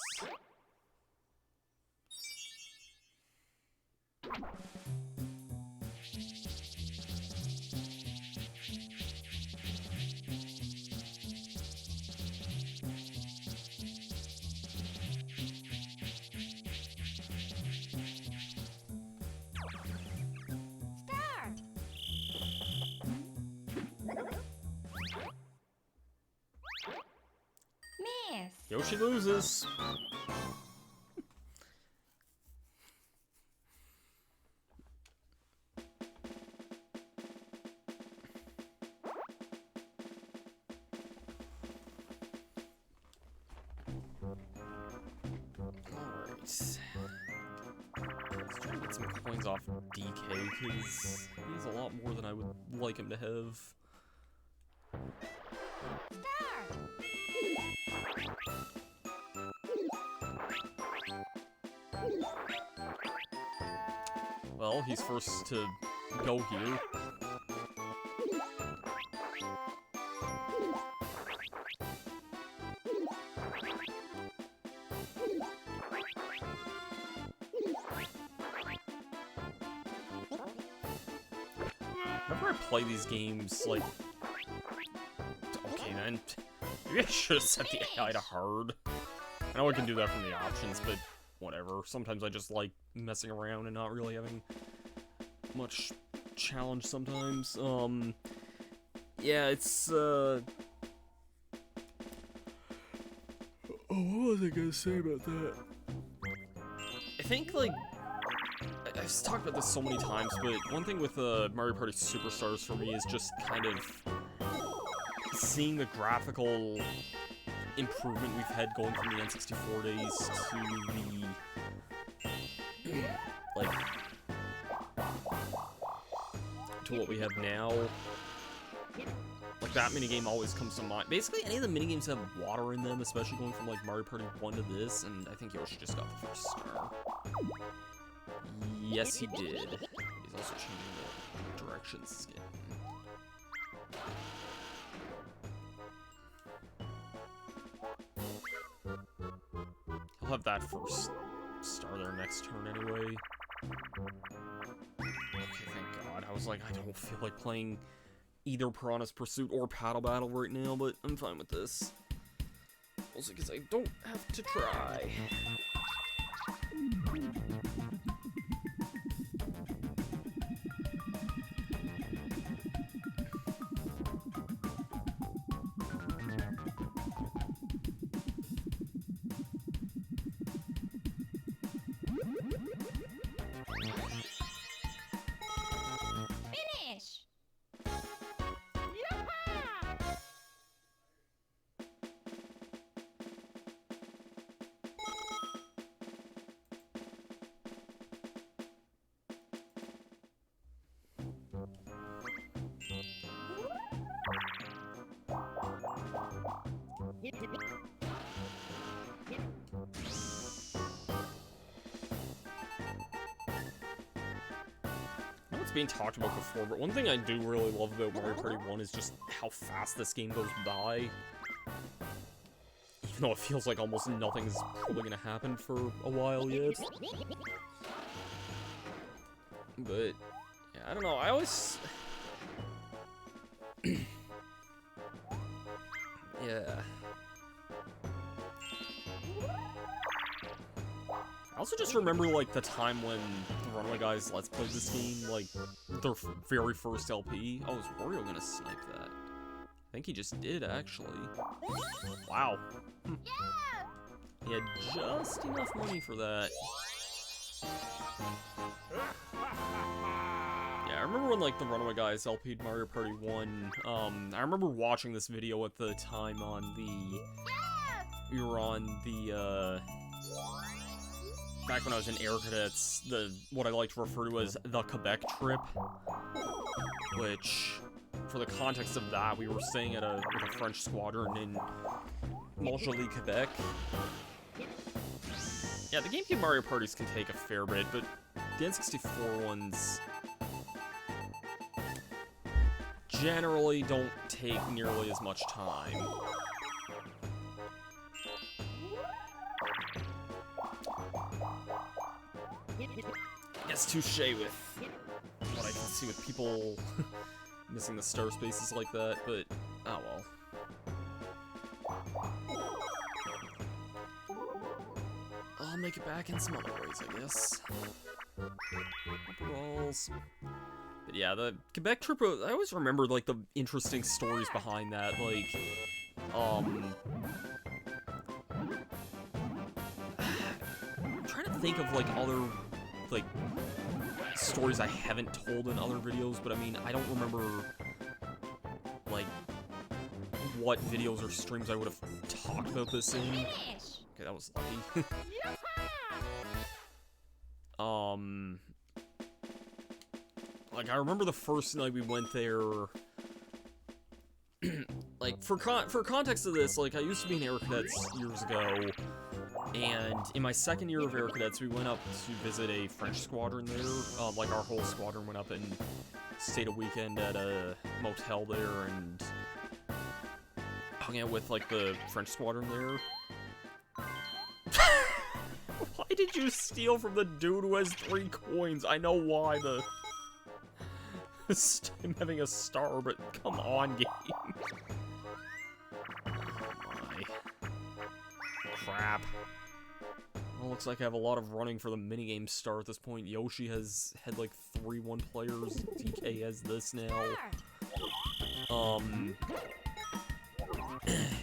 Yoshi loses. Let's try to get some coins off DK, because he has a lot more than I would like him to have. Well, he's first to go here. Whenever I play these games, like... Okay, then. Maybe I should have set the AI to hard. I know I can do that from the options, but whatever. Sometimes I just like messing around and not really having much challenge sometimes. Yeah, it's, Oh, what was I gonna say about that? I think, like, I've talked about this so many times, but one thing with Mario Party Superstars for me is just kind of seeing the graphical improvement we've had going from the N64 days to the, like, to what we have now. Like, that minigame always comes to mind. Basically, any of the minigames have water in them, especially going from, like, Mario Party 1 to this, and I think Yoshi just got the first star. Yes, he did. He's also changing the direction skin. He'll have that first star there next turn anyway. Okay, thank God. I was like, I don't feel like playing either Piranha's Pursuit or Paddle Battle right now, but I'm fine with this. Also because I don't have to try. Finish! I know it's being talked about before, but one thing I do really love about Mario Party 1 is just how fast this game goes by. Even though it feels like almost nothing's probably gonna happen for a while yet. But, yeah, I don't know, I always... Yeah. I also just remember, like, the time when the Runaway Guys Let's Play this game, like, their very first LP. Oh, is Wario gonna snipe that? I think he just did, actually. Wow. He had just enough money for that. Yeah, I remember when, like, the Runaway Guys LP'd Mario Party 1, I remember watching this video at the time on the... We were on the, back when I was in Air Cadets, what I like to refer to as the Quebec trip, which, for the context of that, we were staying at with a French squadron in Montjoly, Quebec. Yeah, the GameCube Mario Parties can take a fair bit, but the N64 ones generally don't take nearly as much time. I guess touche with what I can see with people missing the star spaces like that, but oh well. I'll make it back in some other ways, I guess. Balls. But yeah, the Quebec trip, I always remember, like, the interesting stories behind that, like, I'm trying to think of, like, other, like, stories I haven't told in other videos, but I mean, I don't remember, like, what videos or streams I would have talked about this in. Okay, that was lucky. Like, I remember the first night we went there, like, for context of this, like, I used to be in Air Cadets years ago, and in my second year of Air Cadets, we went up to visit a French squadron there. Like, our whole squadron went up and stayed a weekend at a motel there, and hung out with, like, the French squadron there. Why did you steal from the dude who has 3 coins? I know why, I'm having a star, but come on, game. Oh my. Crap. Well, looks like I have a lot of running for the minigame star at this point. Yoshi has had like 3 1 players. DK has this now.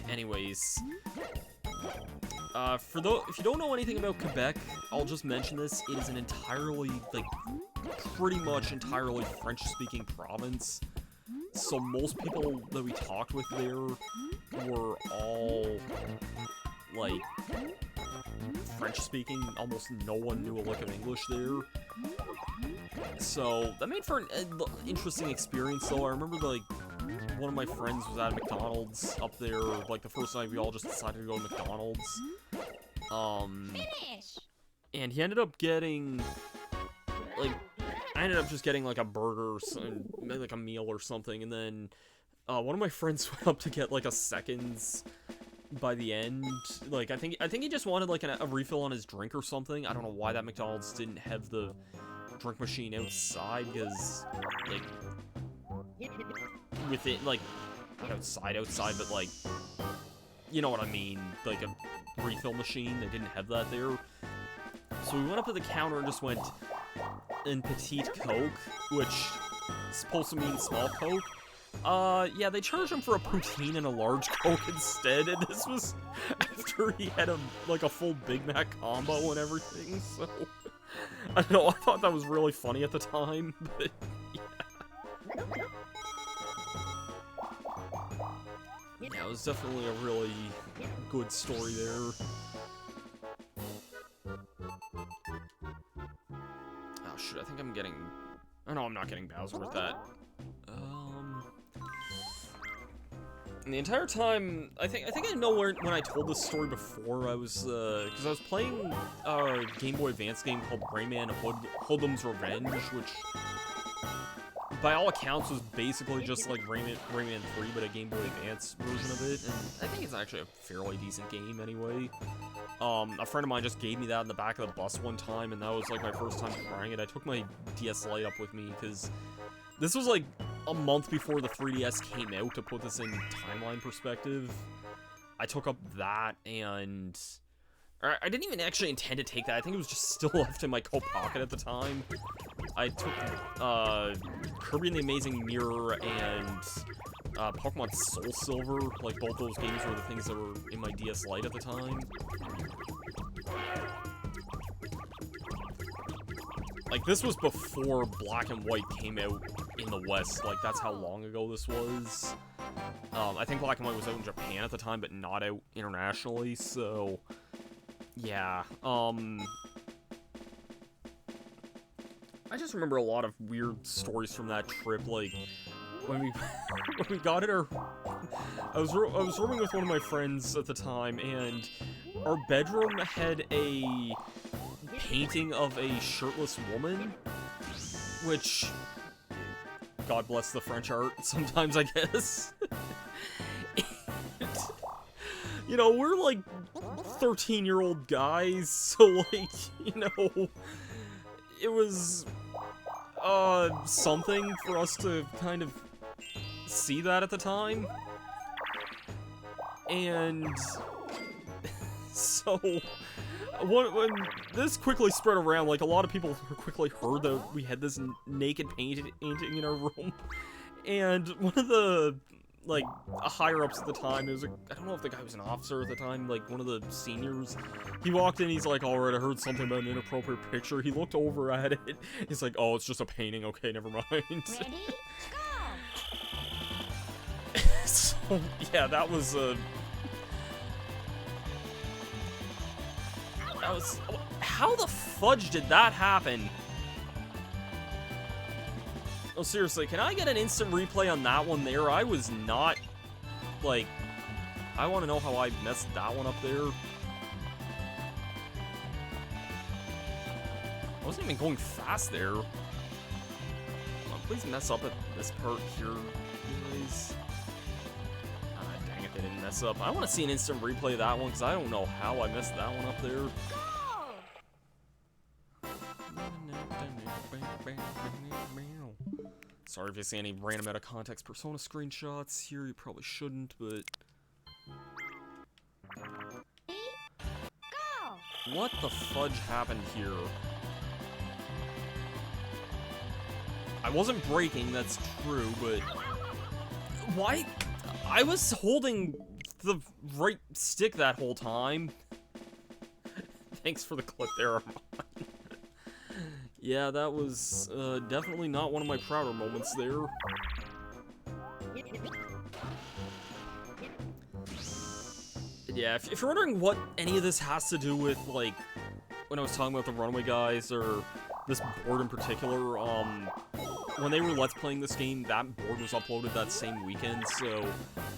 Anyways. If you don't know anything about Quebec, I'll just mention this. It is an entirely, like, pretty much entirely French-speaking province. So most people that we talked with there were all, like, French-speaking. Almost no one knew a lick of English there. So that made for an interesting experience, though. I remember, like, one of my friends was at McDonald's up there, like, the first night we all just decided to go to McDonald's. And he ended up getting, like, I ended up just getting, like, a burger or something, like a meal or something, and then, one of my friends went up to get, like, a seconds by the end. Like, I think he just wanted, like, a refill on his drink or something. I don't know why that McDonald's didn't have the drink machine outside, because, like, with it, like, not outside, but, like, you know what I mean, like a refill machine. They didn't have that there. So we went up to the counter and just went in petite Coke, which is supposed to mean small Coke. Yeah, they charged him for a poutine and a large Coke instead, and this was after he had like a full Big Mac combo and everything, so I don't know, I thought that was really funny at the time, but yeah. Yeah, it was definitely a really good story there. Oh shoot, I think I'm getting... Oh no, I'm not getting Bowser with that. And the entire time, I think I know when I told this story before. I was, because I was playing a Game Boy Advance game called Rayman Hoodlum's Revenge, which, by all accounts, was basically just like Rayman 3, but a Game Boy Advance version of it, and I think it's actually a fairly decent game anyway. A friend of mine just gave me that in the back of the bus one time, and that was like my first time trying it. I took my DS Lite up with me, because this was like a month before the 3DS came out, to put this in timeline perspective. I took up that, and I didn't even actually intend to take that. I think it was just still left in my coat pocket at the time. I took Kirby and the Amazing Mirror and Pokemon Soul Silver. Like, both those games were the things that were in my DS Lite at the time. Like, this was before Black and White came out in the West. Like, that's how long ago this was. I think Black and White was out in Japan at the time, but not out internationally, so... Yeah, I just remember a lot of weird stories from that trip, like, when we got at our... I was rooming with one of my friends at the time, and our bedroom had a painting of a shirtless woman, which, God bless the French art sometimes, I guess. And, you know, we're like 13-year-old guys, so, like, you know, it was something for us to kind of see that at the time. And so when this quickly spread around, like, a lot of people quickly heard that we had this naked painting in our room. And one of the, like, higher-ups at the time, it was, I don't know if the guy was an officer at the time, like, one of the seniors, he walked in, he's like, alright, I heard something about an inappropriate picture. He looked over at it, he's like, oh, it's just a painting, okay, never mind. Ready? Go! So, yeah, that was, how the fudge did that happen? Oh, seriously, can I get an instant replay on that one there? I was not, like... I want to know how I messed that one up there. I wasn't even going fast there. Come on, please mess up at this part here, guys. Ah, dang it, they didn't mess up. I want to see an instant replay of that one, because I don't know how I messed that one up there. Sorry if you see any random out of context Persona screenshots here, you probably shouldn't, but... What the fudge happened here? I wasn't breaking, that's true, but... Why? I was holding the right stick that whole time. Thanks for the clip there, Armand. Yeah, that was definitely not one of my prouder moments there. Yeah, if you're wondering what any of this has to do with, like, when I was talking about the Runaway guys, or this board in particular, when they were Let's Playing this game, that board was uploaded that same weekend, so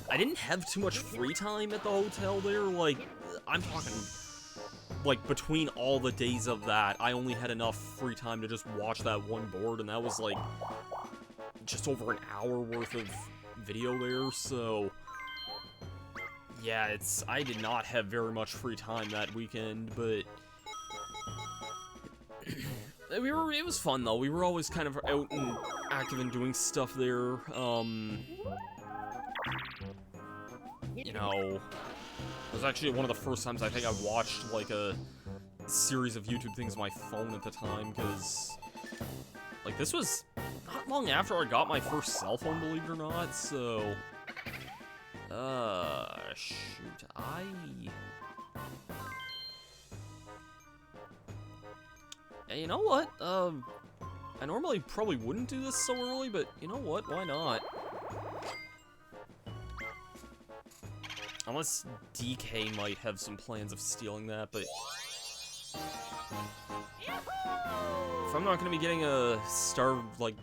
I didn't have too much free time at the hotel there. Like, I'm talking, like, between all the days of that, I only had enough free time to just watch that one board, and that was, like, just over an hour worth of video there, so... Yeah, I did not have very much free time that weekend, but... it was fun, though. We were always kind of out and active and doing stuff there. You know... It was actually one of the first times I think I watched, like, a series of YouTube things on my phone at the time, because... Like, this was not long after I got my first cell phone, believe it or not, so... Shoot, Yeah, you know what? I normally probably wouldn't do this so early, but you know what? Why not? Unless DK might have some plans of stealing that, but... If I'm not gonna be getting a star, like,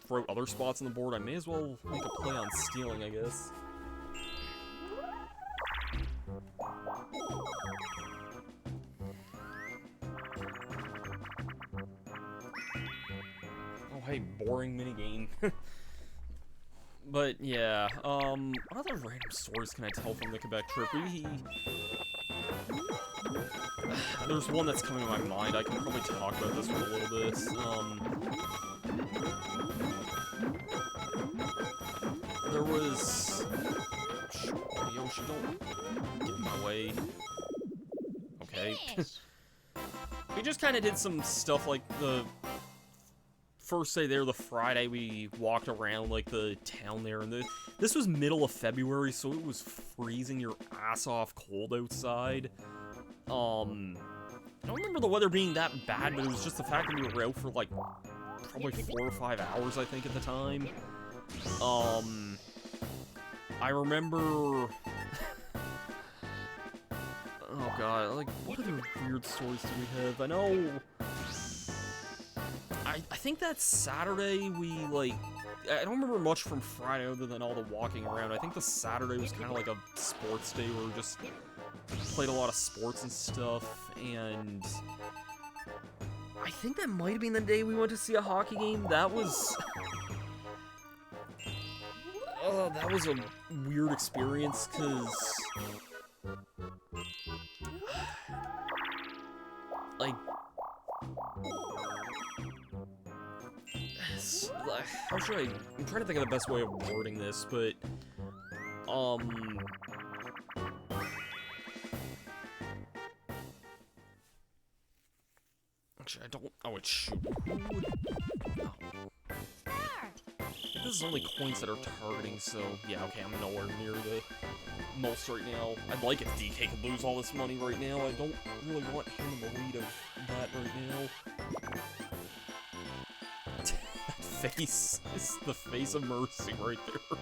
throughout other spots on the board, I may as well make a play on stealing, I guess. Oh, hey, boring minigame. But, yeah, what other random stories can I tell from the Quebec trip? There's one that's coming to my mind. I can probably talk about this one a little bit. There was... Yoshi, don't get in my way. Okay. We just kind of did some stuff like the first day there, the Friday, we walked around, like, the town there, and this was middle of February, so it was freezing your ass off cold outside. I don't remember the weather being that bad, but it was just the fact that we were out for, like, probably 4 or 5 hours, I think, at the time. I remember... Oh god, like, what other weird stories do we have? I know... I think that Saturday we, like... I don't remember much from Friday other than all the walking around. I think the Saturday was kind of like a sports day where we just played a lot of sports and stuff, and... I think that might have been the day we went to see a hockey game. That was... that was a weird experience, because... Like... How should I... I'm trying to think of the best way of wording this, but... Actually, I don't... Oh, it's shoot. Oh. This is only coins that are targeting, so... Yeah, okay, I'm nowhere near the most right now. I'd like if DK could lose all this money right now. I don't really want him in the lead of that right now. Face is the face of mercy right there.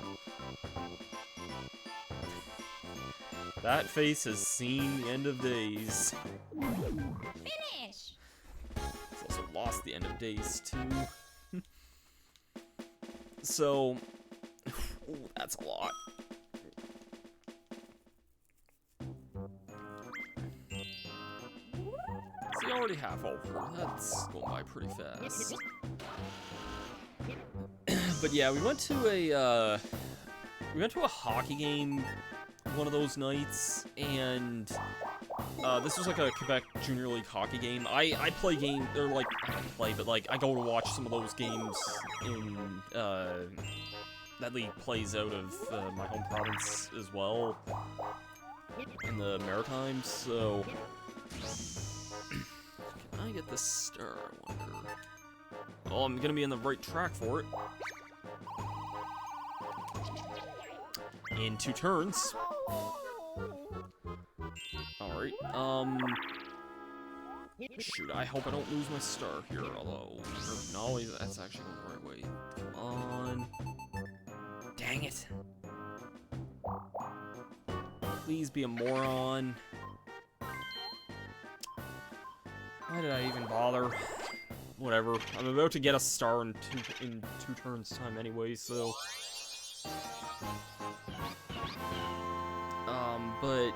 That face has seen the end of days. Finish! It's also lost the end of days, too. So, ooh, that's a lot. See, already half over. That's going by pretty fast. But yeah, we went to a hockey game one of those nights, and this was like a Quebec Junior League hockey game. I play game, or like, I don't play, but like I go to watch some of those games in that league plays out of my home province as well, in the Maritimes. So, can I get this star? I wonder. Oh, I'm gonna be on the right track for it. In 2 turns. Alright, shoot, I hope I don't lose my star here, although, no, that's actually going the right way. Come on. Dang it. Please be a moron. Why did I even bother? Whatever, I'm about to get a star in two turns time anyway, so... But...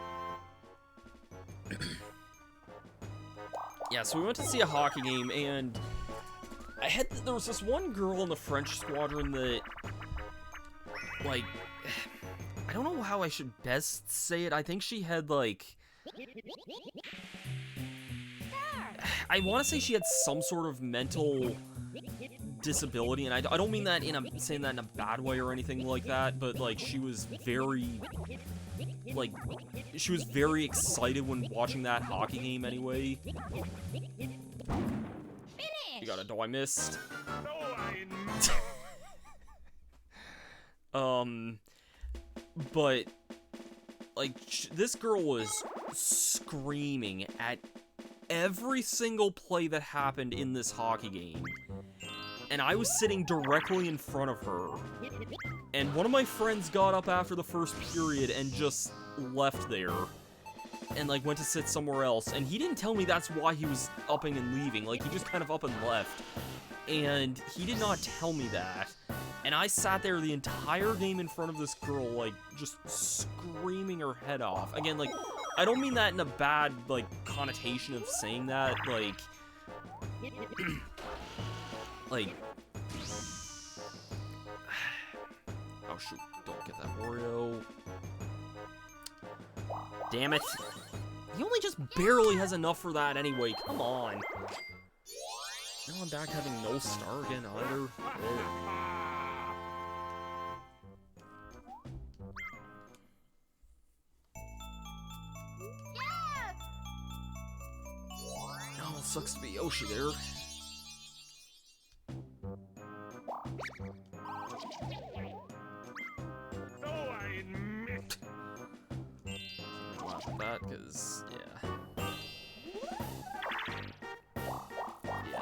yeah, so we went to see a hockey game, and there was this one girl in the French squadron that, like, I don't know how I should best say it. I think she had, like, I want to say she had some sort of mental disability, and I don't mean that saying that in a bad way or anything like that, but, like, she was very excited when watching that hockey game anyway. You got a do I missed? But, like, this girl was screaming at every single play that happened in this hockey game. And I was sitting directly in front of her. And one of my friends got up after the first period and just left there. And, like, went to sit somewhere else. And he didn't tell me that's why he was upping and leaving. Like, he just kind of up and left. And he did not tell me that. And I sat there the entire game in front of this girl, like, just screaming her head off. Again, like, I don't mean that in a bad, like, connotation of saying that, like... like... oh, shoot. Don't get that Wario. Damn it. He only just barely has enough for that anyway. Come on. Now I'm back having no star again either. Oh. Oh, it sucks to be Yoshi there. Laugh at that, because, yeah.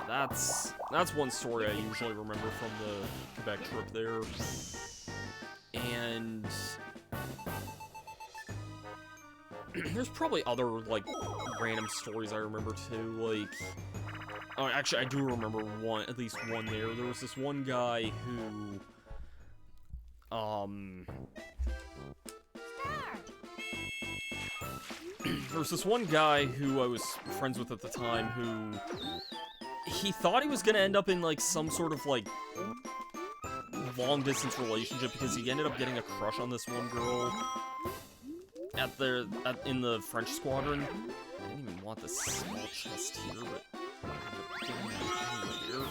Yeah, that's one story I usually remember from the Quebec trip there. And... there's probably other, like, random stories I remember, too, like... oh, actually, I do remember at least one there. There was this one guy who... there was this one guy who I was friends with at the time who... he thought he was gonna end up in, like, some sort of, like, long-distance relationship because he ended up getting a crush on this one girl in the French squadron. I didn't even want this small chest here, but... here.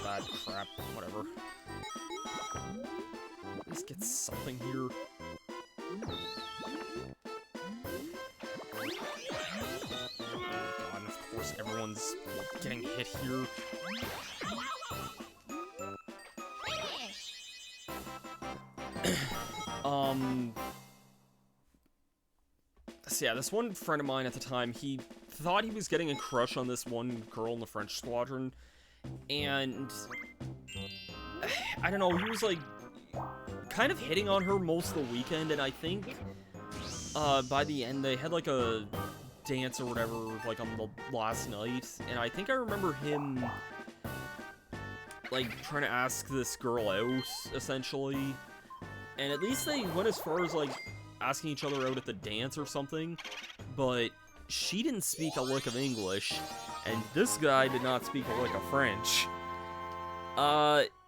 Bad crap, whatever. At least get something here. God, and of course everyone's getting hit here. So yeah, this one friend of mine at the time, he thought he was getting a crush on this one girl in the French squadron, and I don't know, he was like kind of hitting on her most of the weekend, and I think by the end they had like a dance or whatever, like, on the last night, and I think I remember him, like, trying to ask this girl out, essentially, and at least they went as far as, like, asking each other out at the dance or something, but she didn't speak a lick of English, and this guy did not speak a lick of French.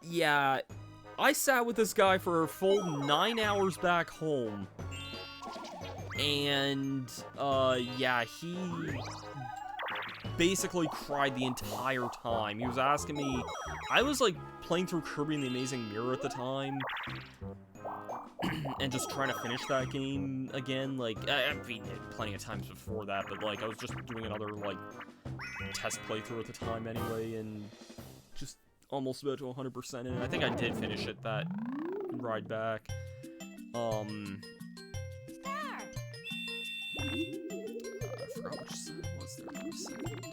Yeah, I sat with this guy for a full 9 hours back home, and, yeah, he basically cried the entire time. He was asking me, I was, like, playing through Kirby and the Amazing Mirror at the time, and just trying to finish that game again. Like, I've beaten it plenty of times before that, but, like, I was just doing another, like, test playthrough at the time anyway, and just almost about to 100% in it. I think I did finish it that ride back. I forgot which side was there for a second.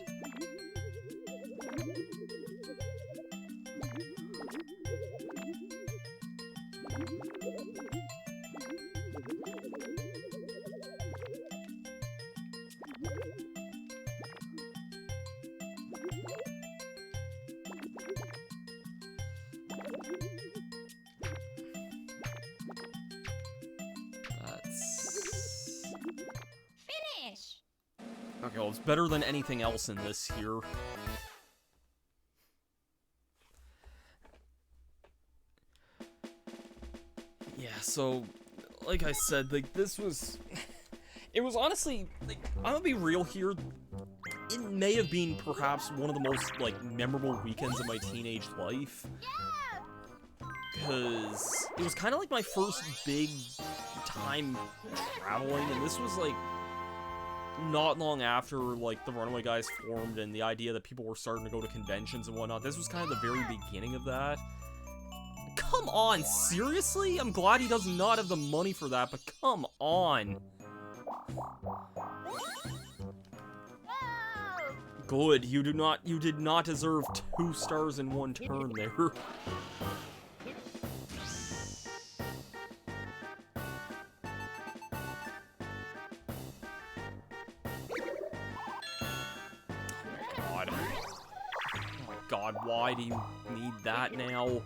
Okay, well, it's better than anything else in this here. Yeah, so, like I said, like, this was... It was honestly, like, I'm gonna be real here, it may have been perhaps one of the most, like, memorable weekends of my teenage life. Because it was kind of like my first big time traveling, and this was, like, not long after, like, the Runaway Guys formed and the idea that people were starting to go to conventions and whatnot. This was kind of the very beginning of that. Come on, seriously? I'm glad he does not have the money for that, but come on. Good, you did not deserve 2 stars in 1 turn there. God, why do you need that now?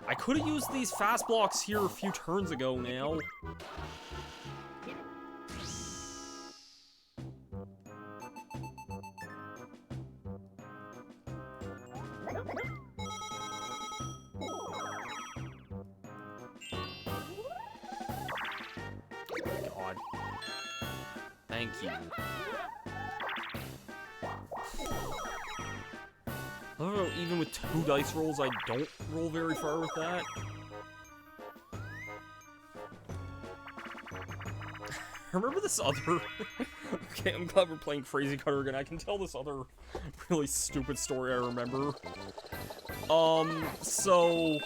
I could have used these fast blocks here a few turns ago now. God. Thank you. I don't know, even with 2 dice rolls, I don't roll very far with that. Remember this other... Okay, I'm glad we're playing Crazy Cutter again. I can tell this other really stupid story I remember. So...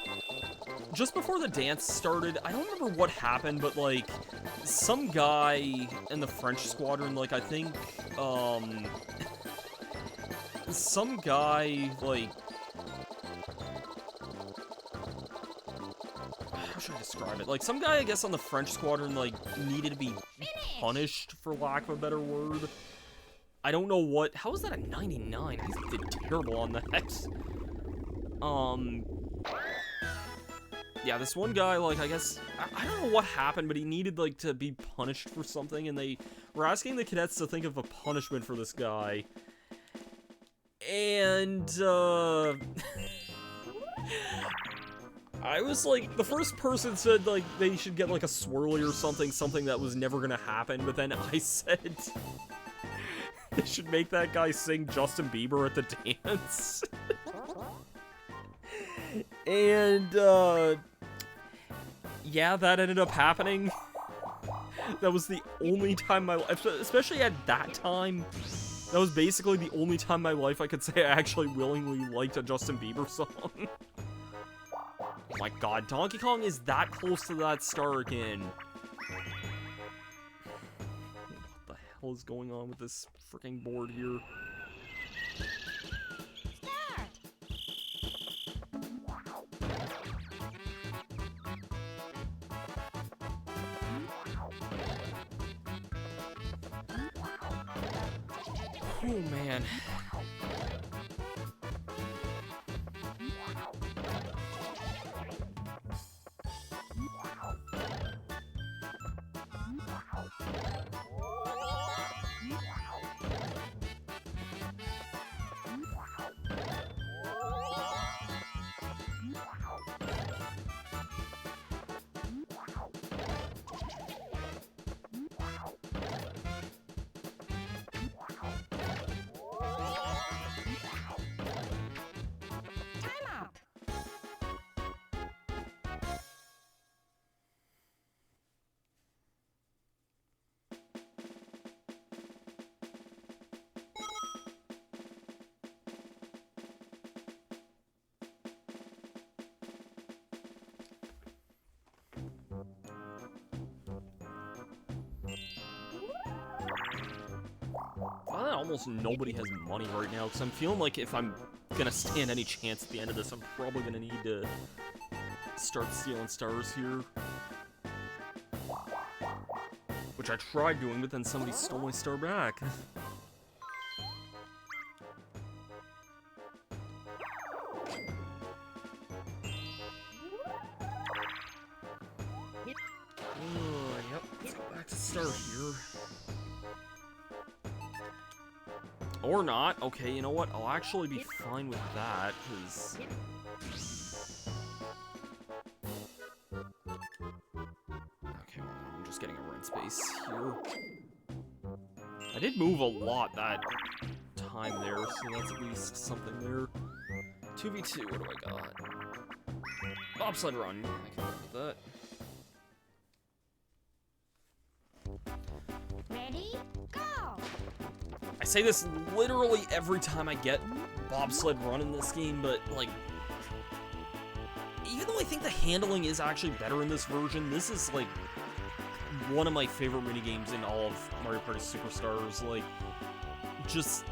Just before the dance started, I don't remember what happened, but, like, some guy in the French squadron, like, I think, some guy, like... How should I describe it? Like, some guy, I guess, on the French squadron, like, needed to be punished, for lack of a better word. I don't know what... How is that a 99? I did terrible on that. Yeah, this one guy, like, I guess... I don't know what happened, but he needed, like, to be punished for something, and they were asking the cadets to think of a punishment for this guy. And, I was like, the first person said, like, they should get, like, a swirly or something that was never gonna happen, but then I said they should make that guy sing Justin Bieber at the dance. And, yeah, that ended up happening. That was the only time especially at that time, that was basically the only time in my life I could say I actually willingly liked a Justin Bieber song. Oh my god, Donkey Kong is that close to that star again. hell is going on with this freaking board here? Oh man. Almost nobody has money right now, because I'm feeling like if I'm gonna stand any chance at the end of this, I'm probably gonna need to start stealing stars here. Which I tried doing, but then somebody stole my star back. Yep, let's go back to start here. Or not. Okay, you know what? I'll actually be fine with that, because... Okay, well, I'm just getting a rent space here. I did move a lot that time there, so that's at least something there. 2v2, what do I got? Bobsled run. I can live with that. I say this literally every time I get bobsled run in this game, but, like, even though I think the handling is actually better in this version, this is, like, one of my favorite minigames in all of Mario Party Superstars. Like, just...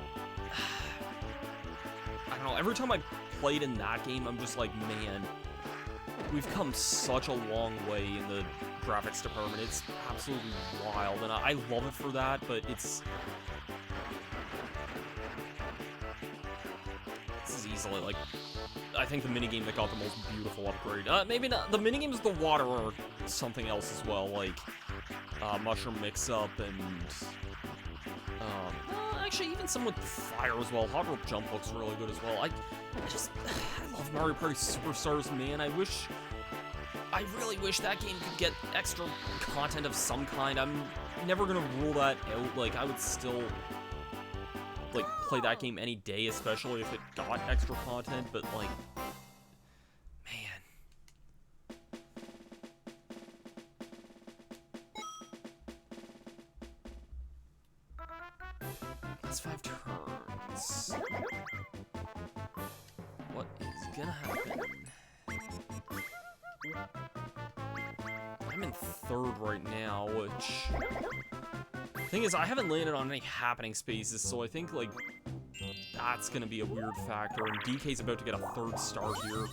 I don't know, every time I played in that game, I'm just like, man, we've come such a long way in the graphics department. It's absolutely wild, and I love it for that, but it's... Easily, like, I think the minigame that got the most beautiful upgrade. Maybe not. The minigames of the water or something else as well, like mushroom mix-up and actually even some with fire as well. Hot rope jump looks really good as well. I love Mario Party Superstars, man. I really wish that game could get extra content of some kind. I'm never gonna rule that out. Like, I would still like play that game any day, especially if it got extra content, but like, man. That's 5 turns. What is gonna happen? I'm in 3rd right now, which... Thing is, I haven't landed on any happening spaces, so I think, like, that's gonna be a weird factor, and DK's about to get a 3rd star here.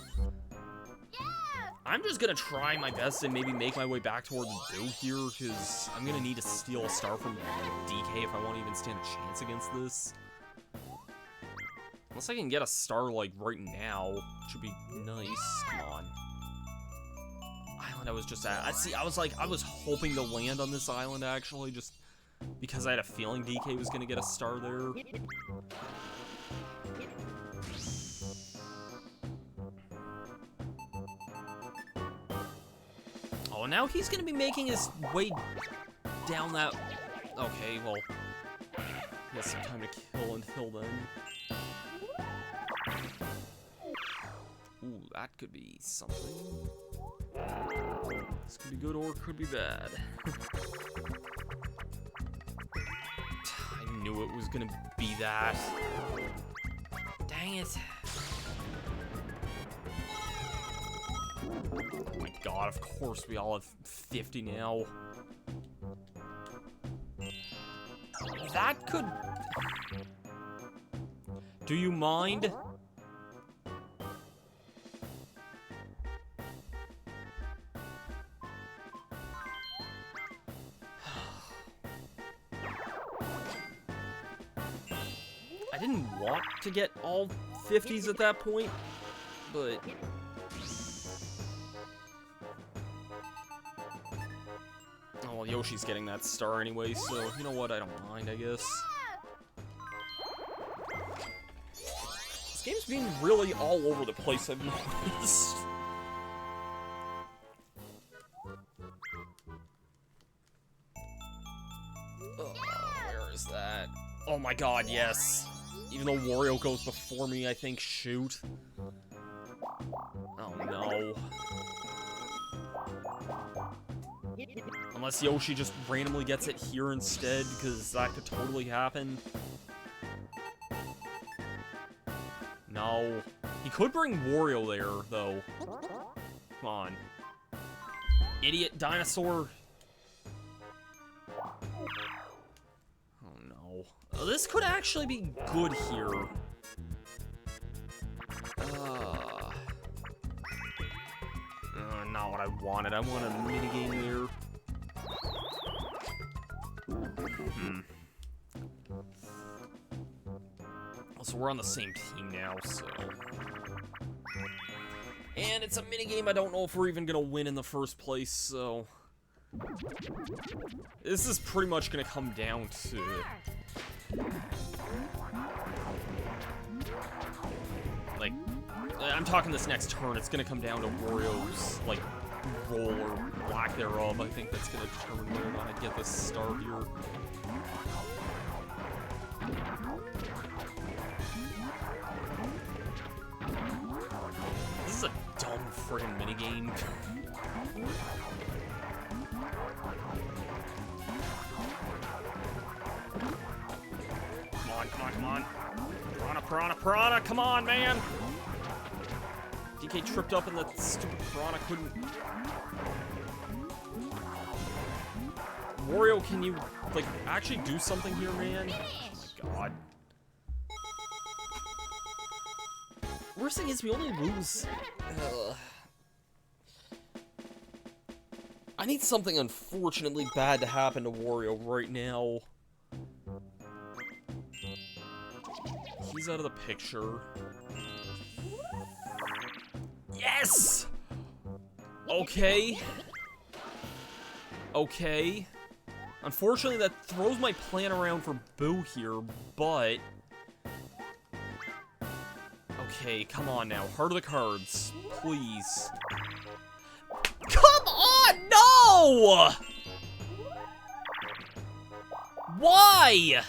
I'm just gonna try my best and maybe make my way back toward the Bill here, because I'm gonna need to steal a star from DK if I want to even stand a chance against this. Unless I can get a star, like, right now, which would be nice. Come on. Island I was just at. See, I was hoping to land on this island, actually, just... because I had a feeling DK was gonna get a star there. Oh, now he's gonna be making his way down that... Okay, well... He has some time to kill until then. Ooh, that could be something. This could be good or it could be bad. I knew it was gonna be that. Dang it. Oh my god, of course we all have 50 now. that could... Do you mind? I didn't want to get all 50s at that point, but... Oh, well, Yoshi's getting that star anyway, so you know what? I don't mind, I guess. This game's being really all over the place, I've noticed. Oh, where is that? Oh my god, yes. Even though Wario goes before me, I think, shoot. Oh no. Unless Yoshi just randomly gets it here instead, because that could totally happen. No. He could bring Wario there, though. Come on. Idiot dinosaur. Oh no. This could actually be good here. Not what I wanted. I want a minigame there. So we're on the same team now, so... And it's a minigame I don't know if we're even gonna win in the first place, so... This is pretty much gonna come down to... Like, I'm talking this next turn, it's gonna come down to Wario's, like, roll or lack thereof. I think that's gonna determine whether or not I get this star here. This is a dumb friggin' minigame. Come on, come on, come on. Piranha, piranha, piranha, come on, man! DK tripped up and the stupid piranha couldn't... Wario, can you, like, actually do something here, man? Oh my god. Worst thing is we only lose... I need something unfortunately bad to happen to Wario right now. He's out of the picture. Yes! Okay. Okay. Unfortunately, that throws my plan around for Boo here, but... Okay, come on now. Heart of the cards. Please. Come on! No! Why?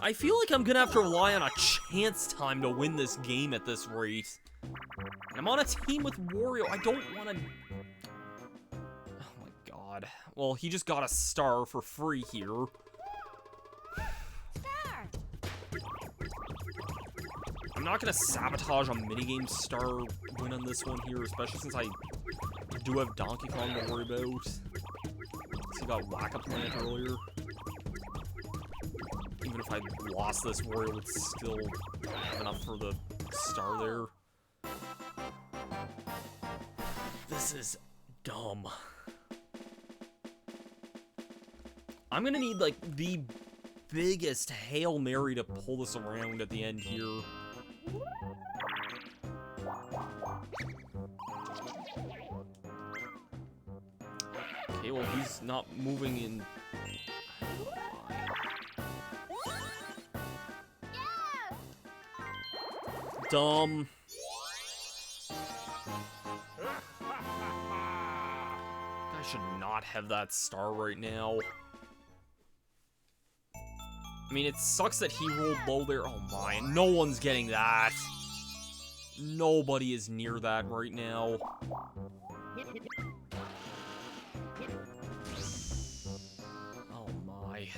I feel like I'm gonna have to rely on a chance time to win this game at this rate. I'm on a team with Wario. I don't want to... Oh my god. Well, he just got a star for free here. I'm not gonna sabotage a minigame star win on this one here, especially since I do have Donkey Kong to worry about. He got Whack-A-Plant earlier. Even if I lost this, Wario would still have enough for the star there. This is dumb. I'm gonna need, like, the biggest Hail Mary to pull this around at the end here. Okay, well, he's not moving in... Dumb. I should not have that star right now. I mean, it sucks that he rolled low there. Oh my, no one's getting that. Nobody is near that right now. Oh my.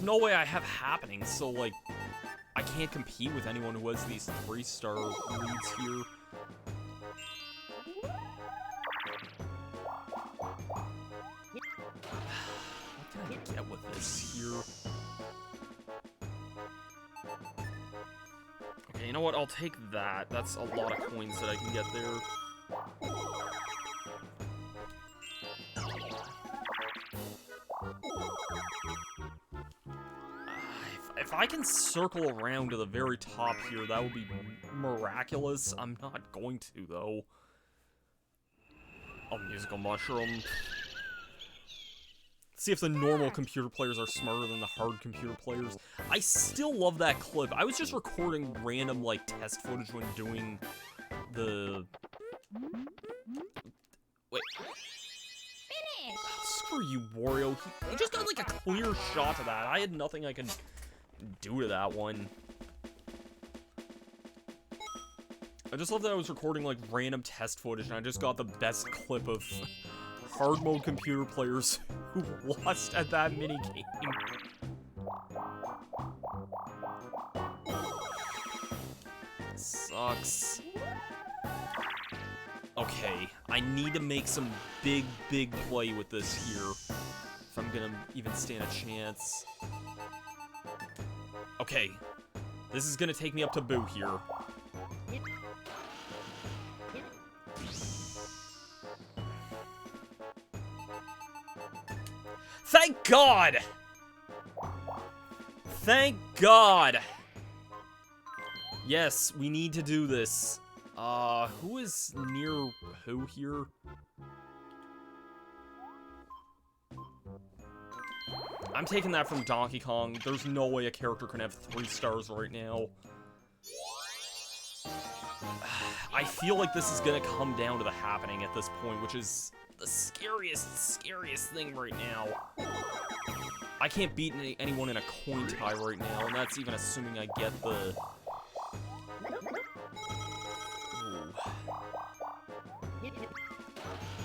no way I have happening, so, like, I can't compete with anyone who has these 3-star leads here. What can I get with this here? Okay, you know what? I'll take that. That's a lot of coins that I can get there. If I can circle around to the very top here, that would be miraculous. I'm not going to, though. Oh, musical mushroom. See if the normal computer players are smarter than the hard computer players. I still love that clip. I was just recording random, like, test footage when doing the... Wait. Oh, screw you, Wario. He just got, like, a clear shot to that. I had nothing I could do to that one. I just love that I was recording, like, random test footage, and I just got the best clip of hard mode computer players who lost at that minigame. Sucks. Okay, I need to make some big play with this here, if I'm gonna even stand a chance. Okay, this is gonna take me up to Boo here. Thank God! Thank God! Yes, we need to do this. Who is near who here? I'm taking that from Donkey Kong. There's no way a character can have 3 stars right now. I feel like this is gonna come down to the happening at this point, which is the scariest thing right now. I can't beat anyone in a coin tie right now, and that's even assuming I get the... Ooh.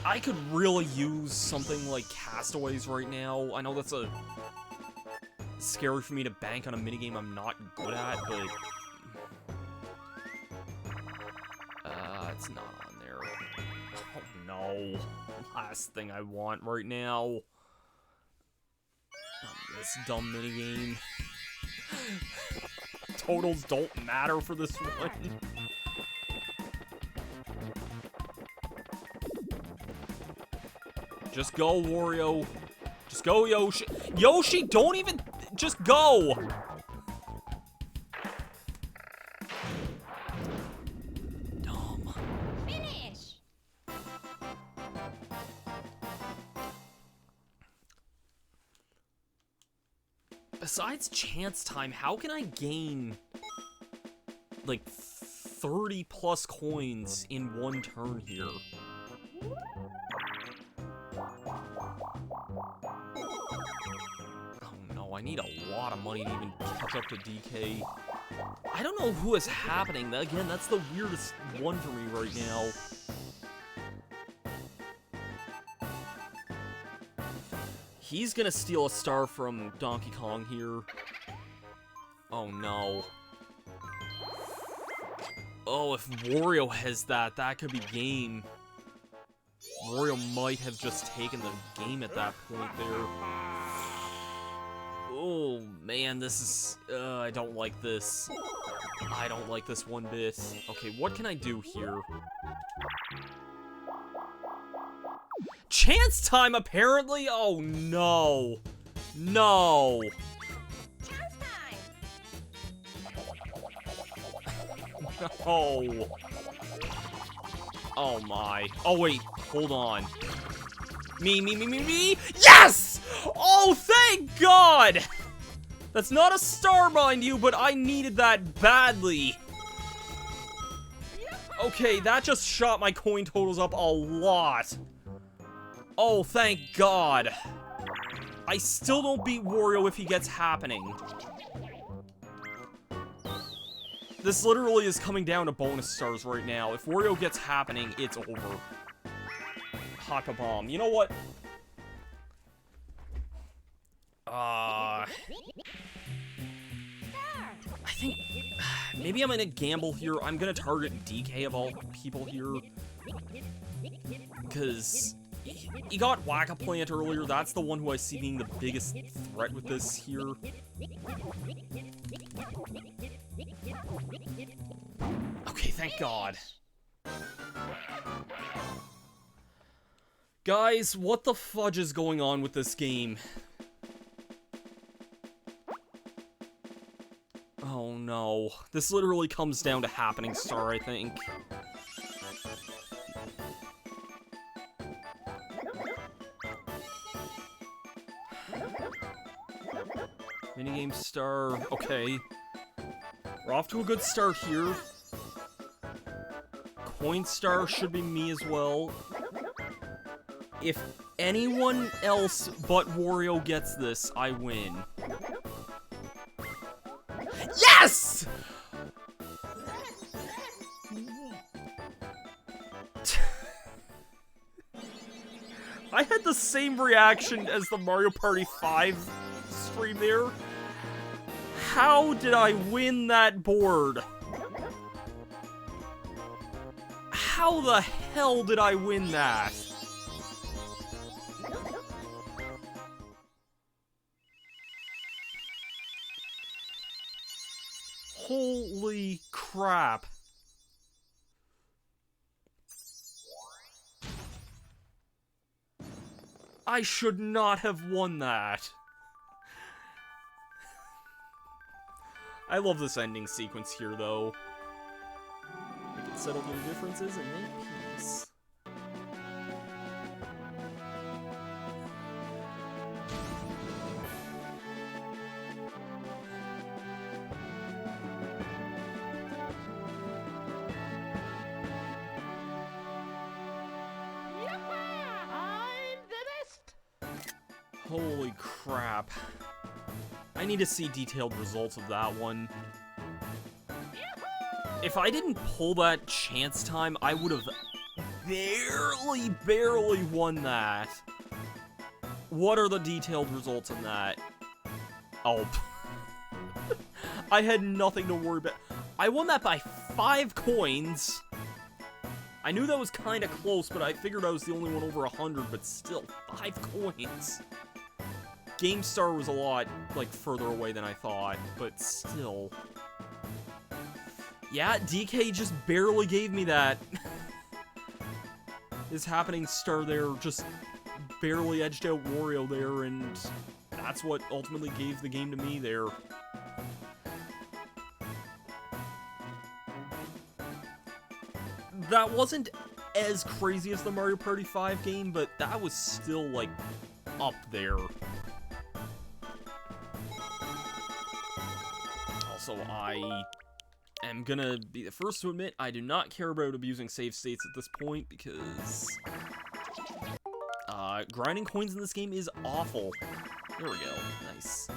I could really use something like Castaways right now. I know that's scary for me to bank on a minigame I'm not good at, but... it's not on there. Oh no. Last thing I want right now. This dumb minigame. Totals don't matter for this one. Just go, Wario. Just go, Yoshi. Yoshi, don't even... Just go! Dumb. Finish! Besides chance time, how can I gain, like, 30 plus coins in one turn here? Oh no, I need a lot of money to even catch up to DK. I don't know who is happening. Again, that's the weirdest one for me right now. He's gonna steal a star from Donkey Kong here. Oh no. Oh, if Wario has that, that could be game. Wario might have just taken the game at that point there. Oh man, this is... I don't like this. I don't like this one bit. Okay, what can I do here? Chance time, apparently? Oh, no. No. Chance time! No. Oh, my. Oh, wait. Hold on. Me. Yes! Oh, thank God! That's not a star, mind you, but I needed that badly. Okay, that just shot my coin totals up a lot. Oh, thank God. I still don't beat Wario if he gets happening. This literally is coming down to bonus stars right now. If Wario gets happening, it's over. Haka bomb. You know what? I think maybe I'm gonna gamble here. I'm gonna target DK of all people here. Because he got Whack-A-Plant earlier. That's the one who I see being the biggest threat with this here. Okay, thank God. Guys, what the fudge is going on with this game? Oh no. This literally comes down to Happening Star, I think. Minigame star. Okay. We're off to a good start here. Coin star should be me as well. If anyone else but Wario gets this, I win. Yes! I had the same reaction as the Mario Party 5 stream there. How did I win that board? How the hell did I win that? Holy crap. I should not have won that. I love this ending sequence here, though. We can settle the differences and make peace. Holy crap. I need to see detailed results of that one. If I didn't pull that chance time, I would have barely won that. What are the detailed results in that? Oh. I had nothing to worry about. I won that by 5 coins. I knew that was kind of close, but I figured I was the only one over 100, but still, 5 coins. GameStar was a lot, like, further away than I thought, but still. Yeah, DK just barely gave me that. His Happening Star there just barely edged out Wario there, and that's what ultimately gave the game to me there. That wasn't as crazy as the Mario Party 5 game, but that was still, like, up there. Also, I am gonna be the first to admit I do not care about abusing save states at this point, because grinding coins in this game is awful. There we go. Nice.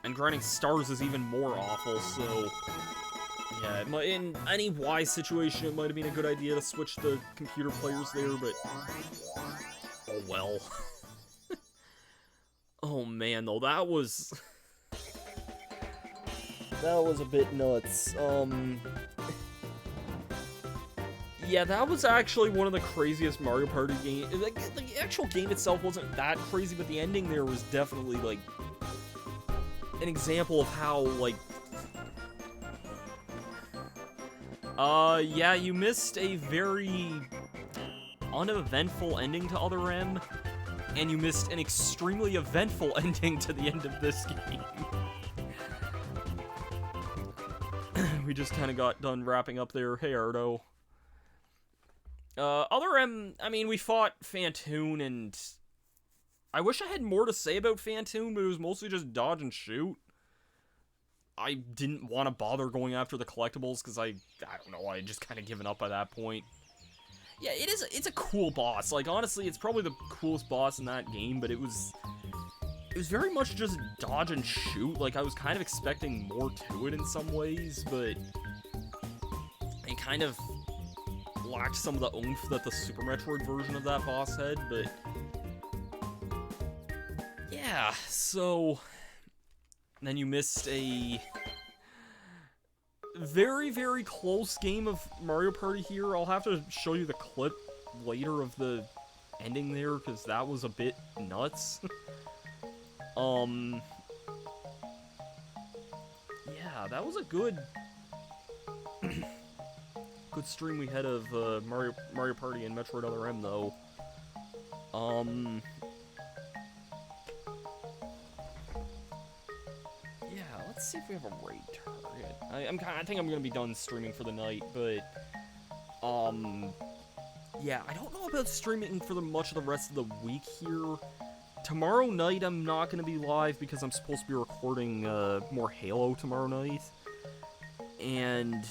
And grinding stars is even more awful, so yeah, in any wise situation, it might have been a good idea to switch the computer players there, but oh well. Oh man, though, that was a bit nuts. Yeah, that was actually one of the craziest Mario Party games. Like, the actual game itself wasn't that crazy, but the ending there was definitely, like, an example of how, like, yeah, you missed a very uneventful ending to Other M, and you missed an extremely eventful ending to the end of this game. We just kind of got done wrapping up there. Hey, Ardo. Other M, I mean, we fought Phantoon, and I wish I had more to say about Phantoon, but it was mostly just dodge and shoot. I didn't want to bother going after the collectibles, because I don't know, I had just kind of given up by that point. Yeah, it's a cool boss. Like, honestly, it's probably the coolest boss in that game, but it was very much just dodge and shoot. Like, I was kind of expecting more to it in some ways, but it kind of lacked some of the oomph that the Super Metroid version of that boss had, but yeah, yeah, so then you missed a very, very close game of Mario Party here. I'll have to show you the clip later of the ending there, because that was a bit nuts. Yeah, that was a good good stream we had of Mario Party and Metroid Other M, though. Yeah, let's see if we have a raid target. I think I'm gonna be done streaming for the night, but yeah, I don't know about streaming for much of the rest of the week here. Tomorrow night I'm not gonna be live because I'm supposed to be recording more Halo tomorrow night, and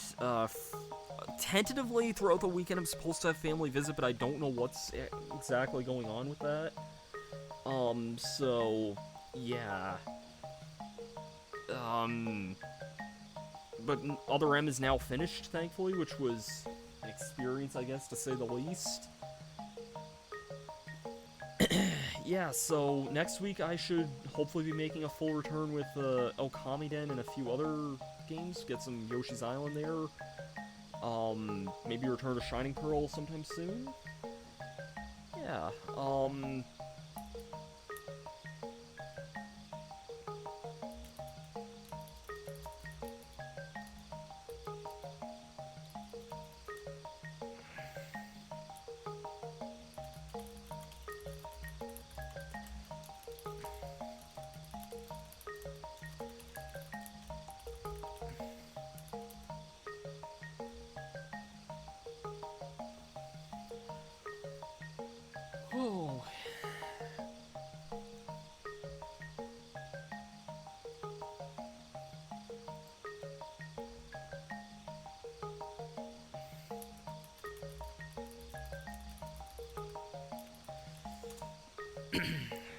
tentatively throughout the weekend I'm supposed to have family visit, but I don't know what's exactly going on with that. So yeah. But Other M is now finished, thankfully, which was an experience, I guess, to say the least. Yeah, so next week I should hopefully be making a full return with Okamiden and a few other games. Get some Yoshi's Island there. Maybe return to Shining Pearl sometime soon. Yeah, oh.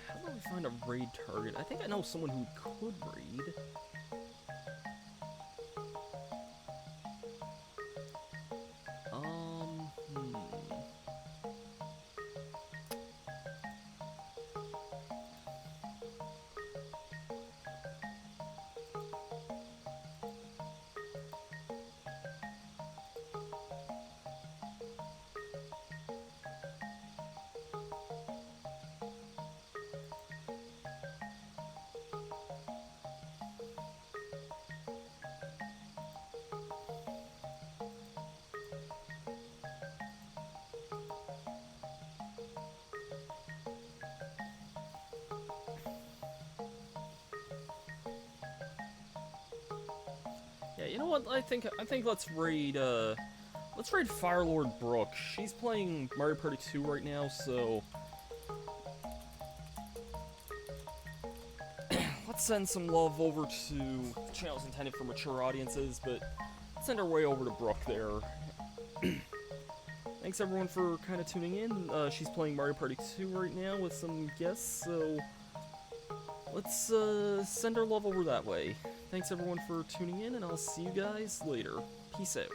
How do we find a raid target? I think I know someone who could raid. Yeah, you know what? I think let's raid Firelord Brooke. She's playing Mario Party 2 right now, so let's send some love over to the channels intended for mature audiences, but send our way over to Brooke there. Thanks everyone for kind of tuning in. She's playing Mario Party 2 right now with some guests, so let's send our love over that way. Thanks everyone for tuning in, and I'll see you guys later. Peace out.